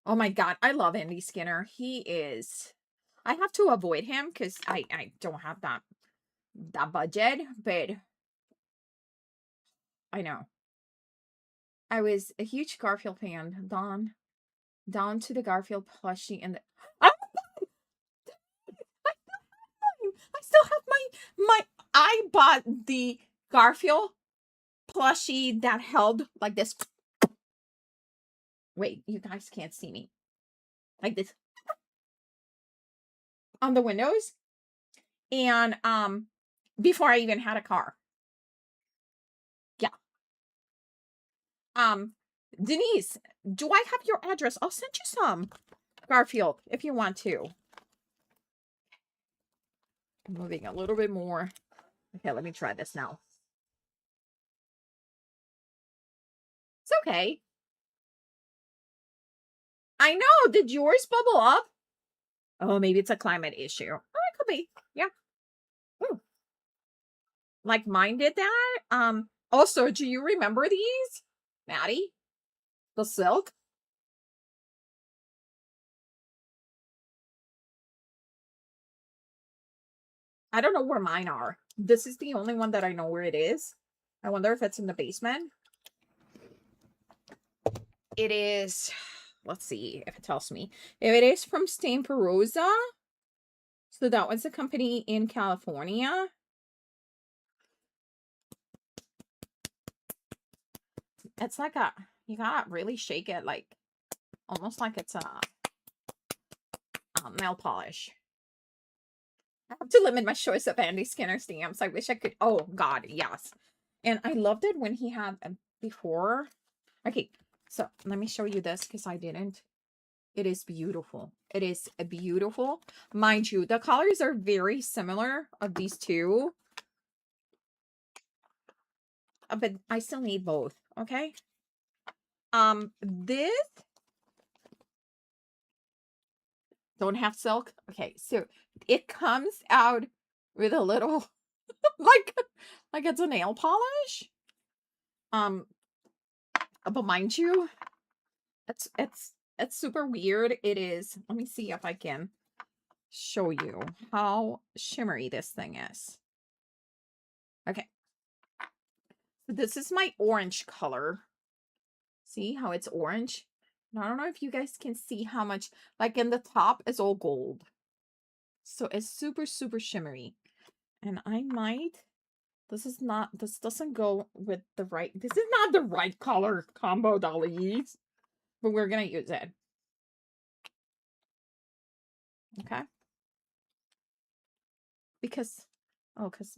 Oh my god, I love Andy Skinner. He is, I have to avoid him because I don't have that budget, but I know. I was a huge Garfield fan. Down to the Garfield plushie and the... Oh, I still have my I bought the Garfield plushie that held like this. Wait, you guys can't see me. Like this on the windows. And before I even had a car. Yeah. Denise, do I have your address? I'll send you some Garfield if you want to. I'm moving a little bit more. Okay, let me try this now. It's okay. I know. Did yours bubble up? Oh, maybe it's a climate issue. Oh, it could be. Yeah. Ooh. Like mine did that. Also, do you remember these, Maddie? The silk? I don't know where mine are. This is the only one that I know where it is. I wonder if it's in the basement. It is, let's see if it tells me. If it is from Stamperosa, so that was a company in California. It's like a, you gotta really shake it like, almost like it's a nail polish. I have to limit my choice of Andy Skinner stamps. I wish I could, oh God, yes. And I loved it when he had before. Okay, so let me show you this because I didn't. It is beautiful. It is beautiful. Mind you, the colors are very similar of these two. But I still need both, okay? This don't have silk. Okay, so it comes out with a little like it's a nail polish. But mind you, it's super weird. It is. Let me see if I can show you how shimmery this thing is. Okay. So this is my orange color. See how it's orange? Now, I don't know if you guys can see how much, like in the top is all gold. So it's super, super shimmery. And I might, this doesn't go with the right, this is not the right color combo, dollies. But we're going to use it. Okay. Because, because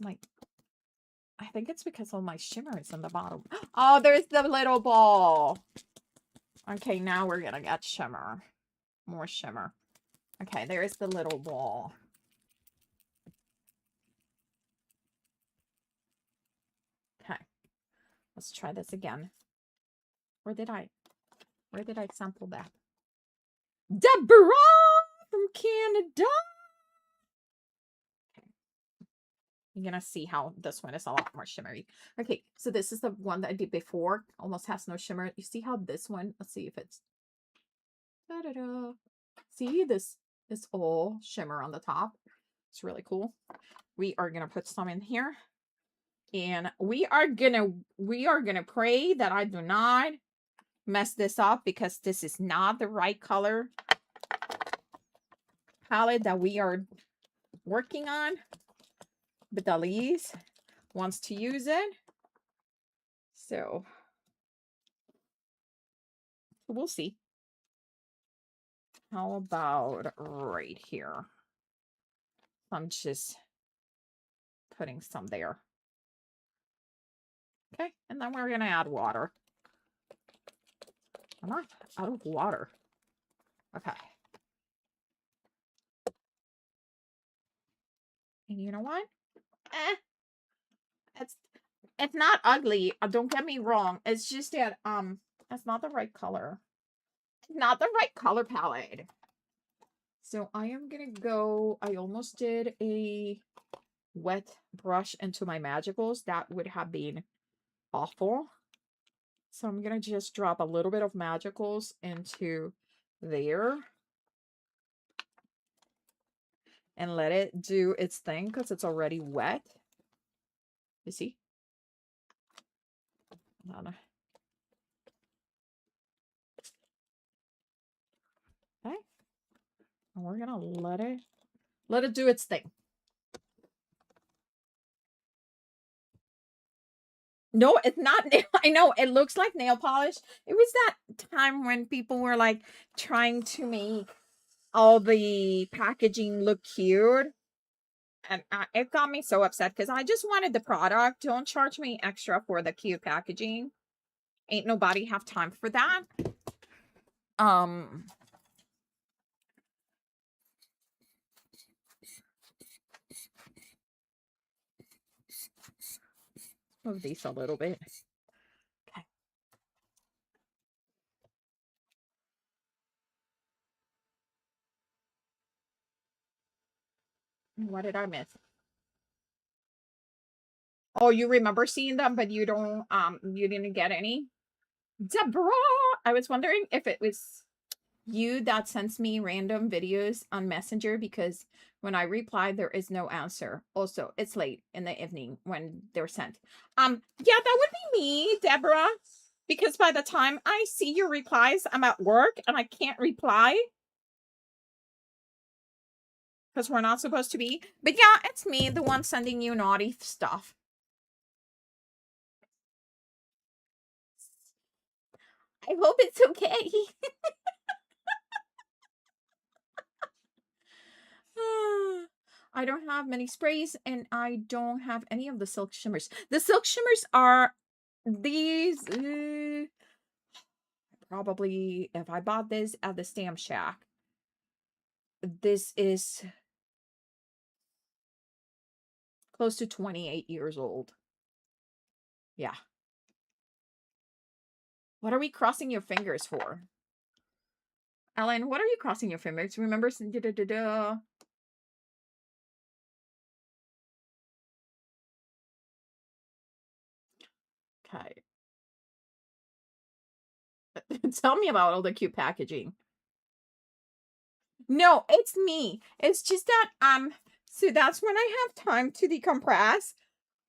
I think it's because all my shimmer is in the bottom. Oh, there's the little ball. Okay, now we're going to get shimmer. More shimmer. Okay, there's the little ball. Okay, let's try this again. Where did I sample that? Deborah from Canada. Okay. You're gonna see how this one is a lot more shimmery. Okay, so this is the one that I did before. Almost has no shimmer. You see how this one, let's see if it's, da-da-da. See, this is all shimmer on the top. It's really cool. We are gonna put some in here. And we are gonna pray that I do not mess this up, because this is not the right color palette that we are working on. But Dalise wants to use it. So we'll see. How about right here? I'm just putting some there. Okay, and then we're gonna add water. I'm not out of water. Okay. And you know what? It's not ugly. Don't get me wrong. It's just that it's not the right color. It's not the right color palette. So I am gonna go. I almost did a wet brush into my magicals. That would have been awful. So I'm gonna just drop a little bit of magicals into there and let it do its thing, because it's already wet. You see? Okay. And we're gonna let it do its thing. No, it's not. I know it looks like nail polish. It was that time when people were like trying to make all the packaging look cute. And it got me so upset, because I just wanted the product. Don't charge me extra for the cute packaging. Ain't nobody have time for that. Move these a little bit. Okay. What did I miss? Oh, you remember seeing them, but you don't, you didn't get any? Deborah! I was wondering if it was you that sends me random videos on Messenger, because when I reply, there is no answer. Also, it's late in the evening when they're sent. Yeah, that would be me, Deborah, because by the time I see your replies, I'm at work and I can't reply because we're not supposed to be. But yeah, it's me, the one sending you naughty stuff. I hope it's okay. I don't have many sprays, and I don't have any of the silk shimmers. The silk shimmers are these. probably, if I bought this at the Stamp Shack, this is close to 28 years old. Yeah. What are we crossing your fingers for? Ellen, what are you crossing your fingers? Remember? Okay. Tell me about all the cute packaging. No, it's me. It's just that so that's when I have time to decompress.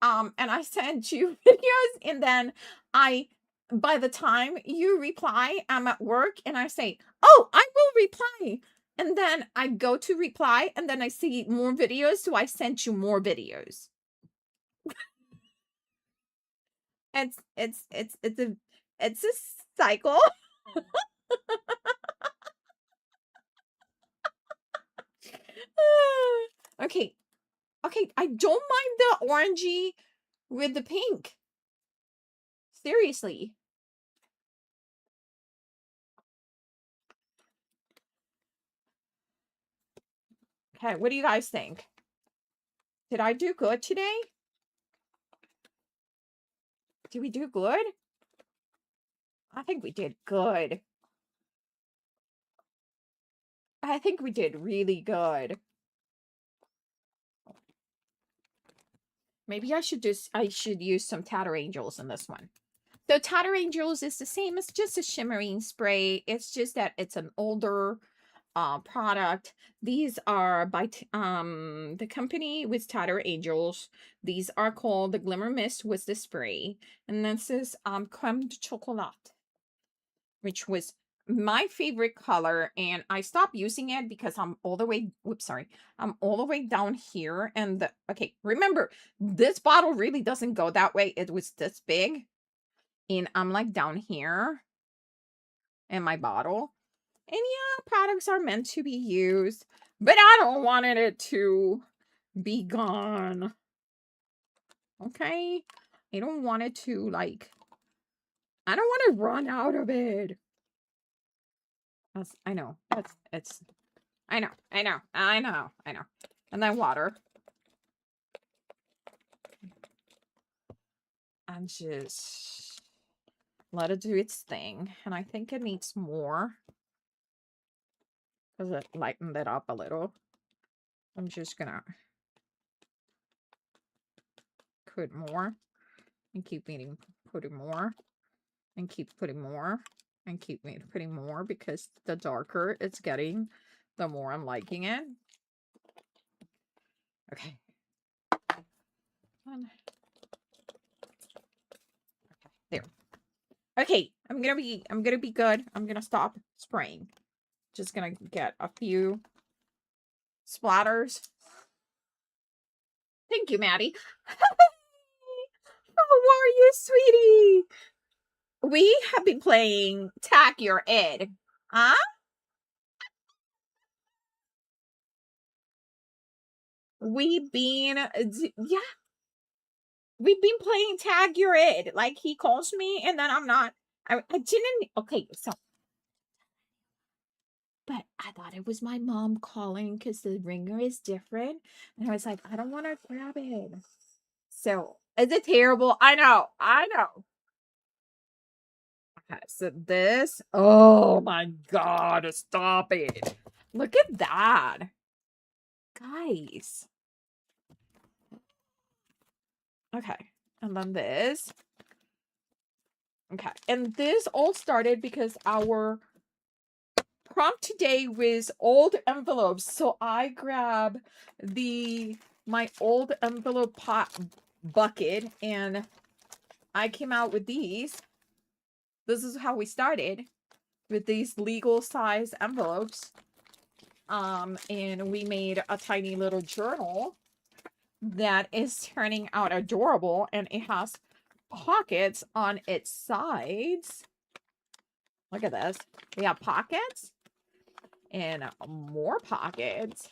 And I send you videos, and then I by the time you reply, I'm at work and I say, "Oh, I will reply." And then I go to reply and then I see more videos, so I sent you more videos. It's a cycle. Okay. Okay, I don't mind the orangey with the pink. Seriously. Okay, what do you guys think? Did I do good today? Did we do good? I think we did good. I think we did really good. Maybe I should use some Tatter Angels in this one. So Tatter Angels is the same as just a shimmering spray. It's just that it's an older product. These are by the company with Tatter Angels. These are called the Glimmer Mist with the spray. And this is Creme de Chocolat, which was my favorite color, and I stopped using it because I'm all the way I'm all the way down here. And okay, remember, this bottle really doesn't go that way. It was this big, and I'm like down here in my bottle. And yeah, products are meant to be used, but I don't want it to be gone. Okay? I don't want it to, like, I don't want to run out of it. I know. I know. And then water. And just let it do its thing. And I think it needs more, because it lightened it up a little. I'm just gonna put more and keep putting more and keep putting more and keep putting more, because the darker it's getting, the more I'm liking it. Okay. Okay, there. Okay, I'm gonna be good. I'm gonna stop spraying. Just gonna get a few splatters. Thank you, Maddie. How are you, sweetie? We have been playing Tag Your Ed. Huh? We've been, yeah, we've been playing Tag Your Ed. Like, he calls me and then I'm not, I didn't, okay, so, but I thought it was my mom calling because the ringer is different. And I was like, I don't want to grab it. So, is it terrible? I know. Okay, so this, oh my God, stop it. Look at that. Guys. Okay, and then this. Okay, and this all started because our prompt today was old envelopes. So I grab my old envelope bucket, and I came out with these. This is how we started, with these legal size envelopes. And we made a tiny little journal that is turning out adorable, and it has pockets on its sides. Look at this. We have pockets and more pockets.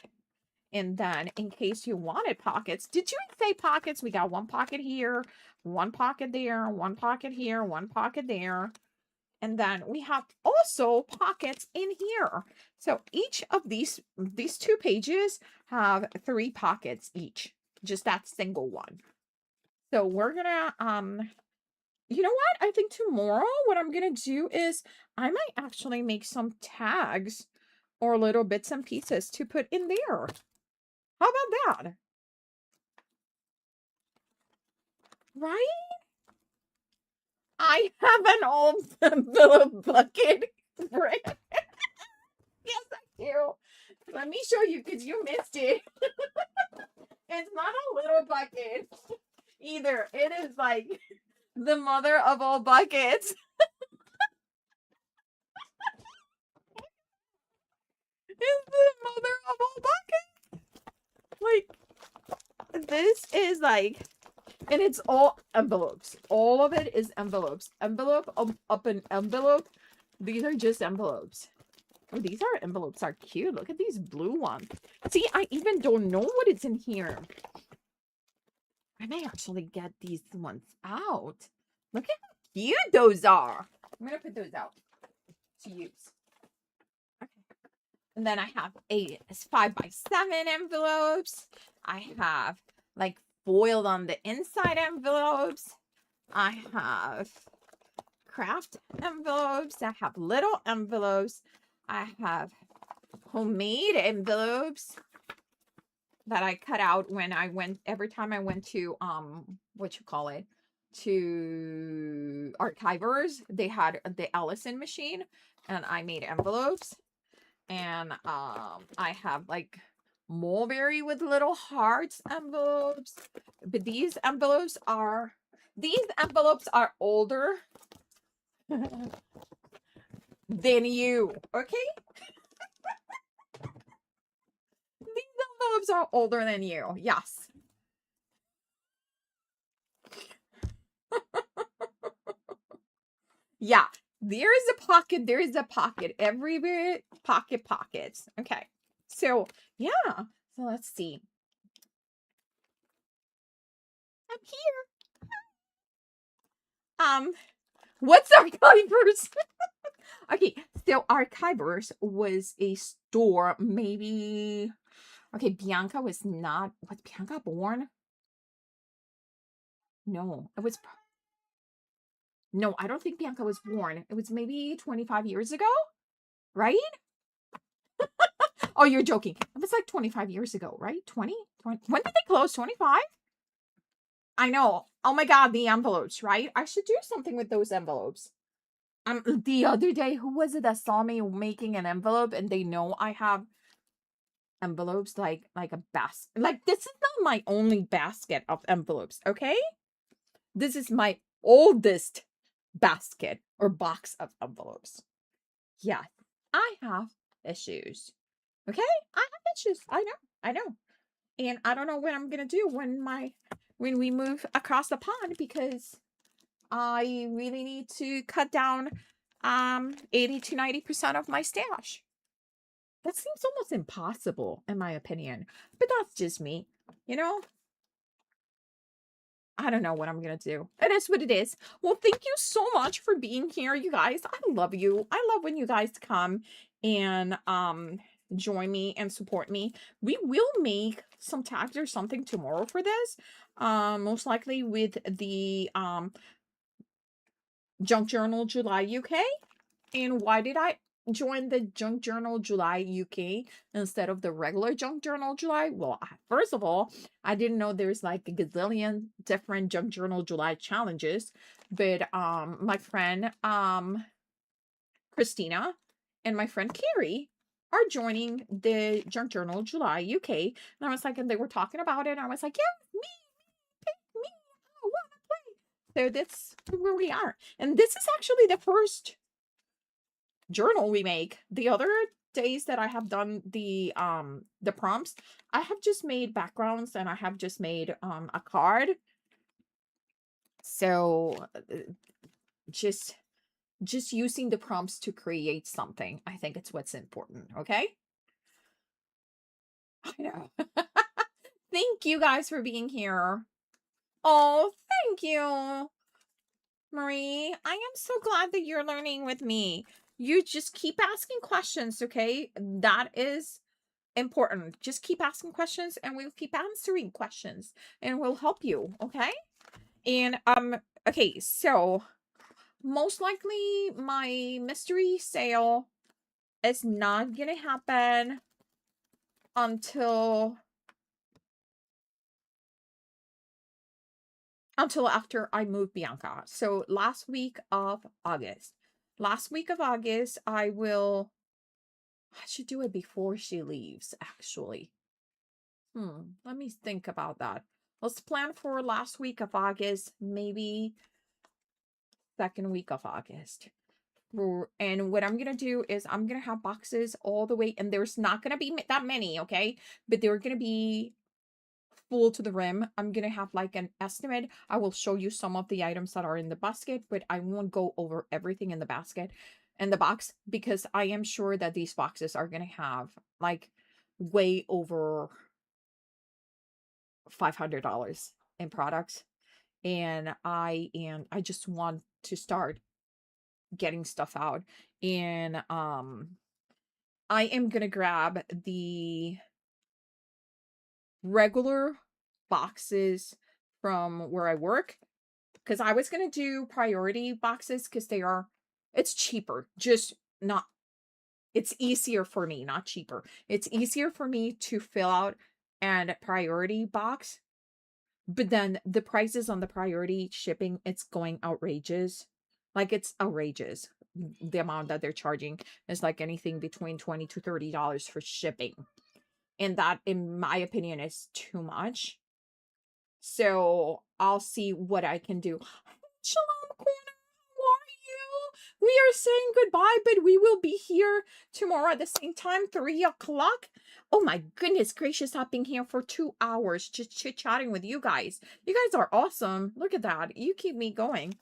And then, in case you wanted pockets, did you say pockets? We got one pocket here, one pocket there, one pocket here, one pocket there. And then we have also pockets in here. So each of these 2 pages have 3 pockets each, just that single one. So we're gonna, you know what? I think tomorrow what I'm gonna do is I might actually make some tags or little bits and pieces to put in there. How about that? Right? I have an old envelope bucket. Right? Yes, I do. Let me show you because you missed it. It's not a little bucket either. It is like the mother of all buckets. It's the mother of all buckets. Like, this is like, and it's all envelopes. All of it is envelopes. Envelope up an envelope. These are just envelopes. Oh, these envelopes are cute. Look at these blue ones. See, I even don't know what is in here. I may actually get these ones out. Look at how cute those are. I'm gonna put those out to use. Okay. And then I have 5x7 envelopes. I have like foiled on the inside envelopes. I have craft envelopes. I have little envelopes. I have homemade envelopes that I cut out when I went, every time I went to, to Archivers, they had the Ellison machine, and I made envelopes. And I have like mulberry with little hearts envelopes. But these envelopes are older than you, okay? These envelopes are older than you, yes. Yeah, there is a pocket everywhere. Pockets. Okay, so yeah, so let's see. I'm here. What's Archivers? Okay, so Archivers was a store, maybe. Okay, Bianca was not. Was Bianca born? No, it was. No, I don't think Bianca was born. It was maybe 25 years ago, right? Oh, you're joking. It was like 25 years ago, right? 20? When did they close? 25? I know. Oh my God, the envelopes, right? I should do something with those envelopes. The other day, who was it that saw me making an envelope and they know I have envelopes like a basket? Like, this is not my only basket of envelopes, okay? This is my oldest basket or box of envelopes. Yes, I have issues. Okay? I have issues. I know. And I don't know what I'm gonna do when we move across the pond, because I really need to cut down 80 to 90% of my stash. That seems almost impossible in my opinion. But that's just me. You know? I don't know what I'm gonna do. It is what it is. Well, thank you so much for being here, you guys. I love you. I love when you guys come and join me and support me. We will make some tags or something tomorrow for this. Most likely with the Junk Journal July UK. And why did I join the Junk Journal July UK instead of the regular Junk Journal July? Well, first of all, I didn't know there's like a gazillion different Junk Journal July challenges. But my friend Christina and my friend Carrie are joining the Junk Journal July UK. And I was like, and they were talking about it. And I was like, yeah, me, I want to play. So that's where we are. And this is actually the first journal we make. The other days that I have done the prompts, I have just made backgrounds and I have just made a card. So just using the prompts to create something, I think it's what's important. Okay. I know. Thank you guys for being here. Oh, thank you. Marie, I am so glad that you're learning with me. You just keep asking questions, okay? That is important. Just keep asking questions and we'll keep answering questions and we'll help you, okay? And okay, so most likely my mystery sale is not gonna happen until after I move Bianca. So last week of August. Last week of August, I should do it before she leaves, actually. Let me think about that. Let's plan for last week of August, maybe second week of August. And what I'm gonna do is I'm gonna have boxes all the way, and there's not gonna be that many, okay? But they're gonna be full to the rim. I'm gonna have like an estimate. I will show you some of the items that are in the basket, but I won't go over everything in the basket and the box because I am sure that these boxes are gonna have like way over $500 in products. And I just want to start getting stuff out. And I am gonna grab the regular boxes from where I work because I was gonna do priority boxes because it's cheaper. Just not, it's easier for me, not cheaper. It's easier for me to fill out and priority box, but then the prices on the priority shipping, it's going outrageous. Like it's outrageous. The amount that they're charging is like anything between $20 to $30 for shipping. And that, in my opinion, is too much. So I'll see what I can do. Shalom Corner, how are you? We are saying goodbye, but we will be here tomorrow at the same time, 3 o'clock. Oh my goodness gracious, I've been here for 2 hours just chit-chatting with you guys. You guys are awesome. Look at that. You keep me going.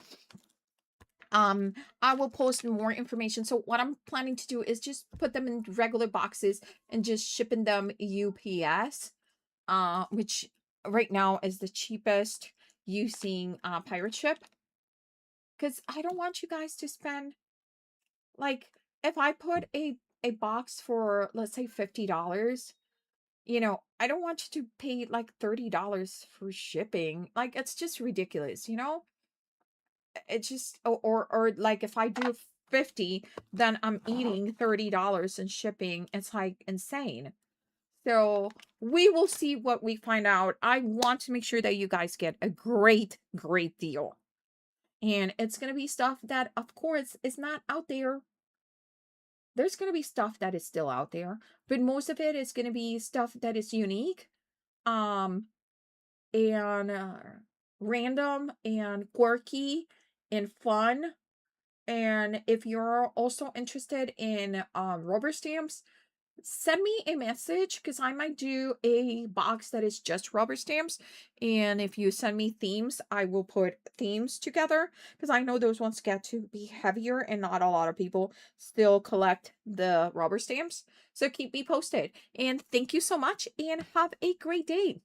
I will post more information. So what I'm planning to do is just put them in regular boxes and just shipping them UPS, which right now is the cheapest using pirate ship, because I don't want you guys to spend like, if I put a box for, let's say, $50, I don't want you to pay like $30 for shipping. Like it's just ridiculous. It's just, or like if I do 50, then I'm eating $30 in shipping. It's like insane. So we will see what we find out. I want to make sure that you guys get a great, great deal. And it's going to be stuff that, of course, is not out there. There's going to be stuff that is still out there, but most of it is going to be stuff that is unique, um, and random and quirky and fun. And if you're also interested in rubber stamps, send me a message because I might do a box that is just rubber stamps. And if you send me themes, I will put themes together because I know those ones get to be heavier and not a lot of people still collect the rubber stamps. So keep me posted. And thank you so much and have a great day.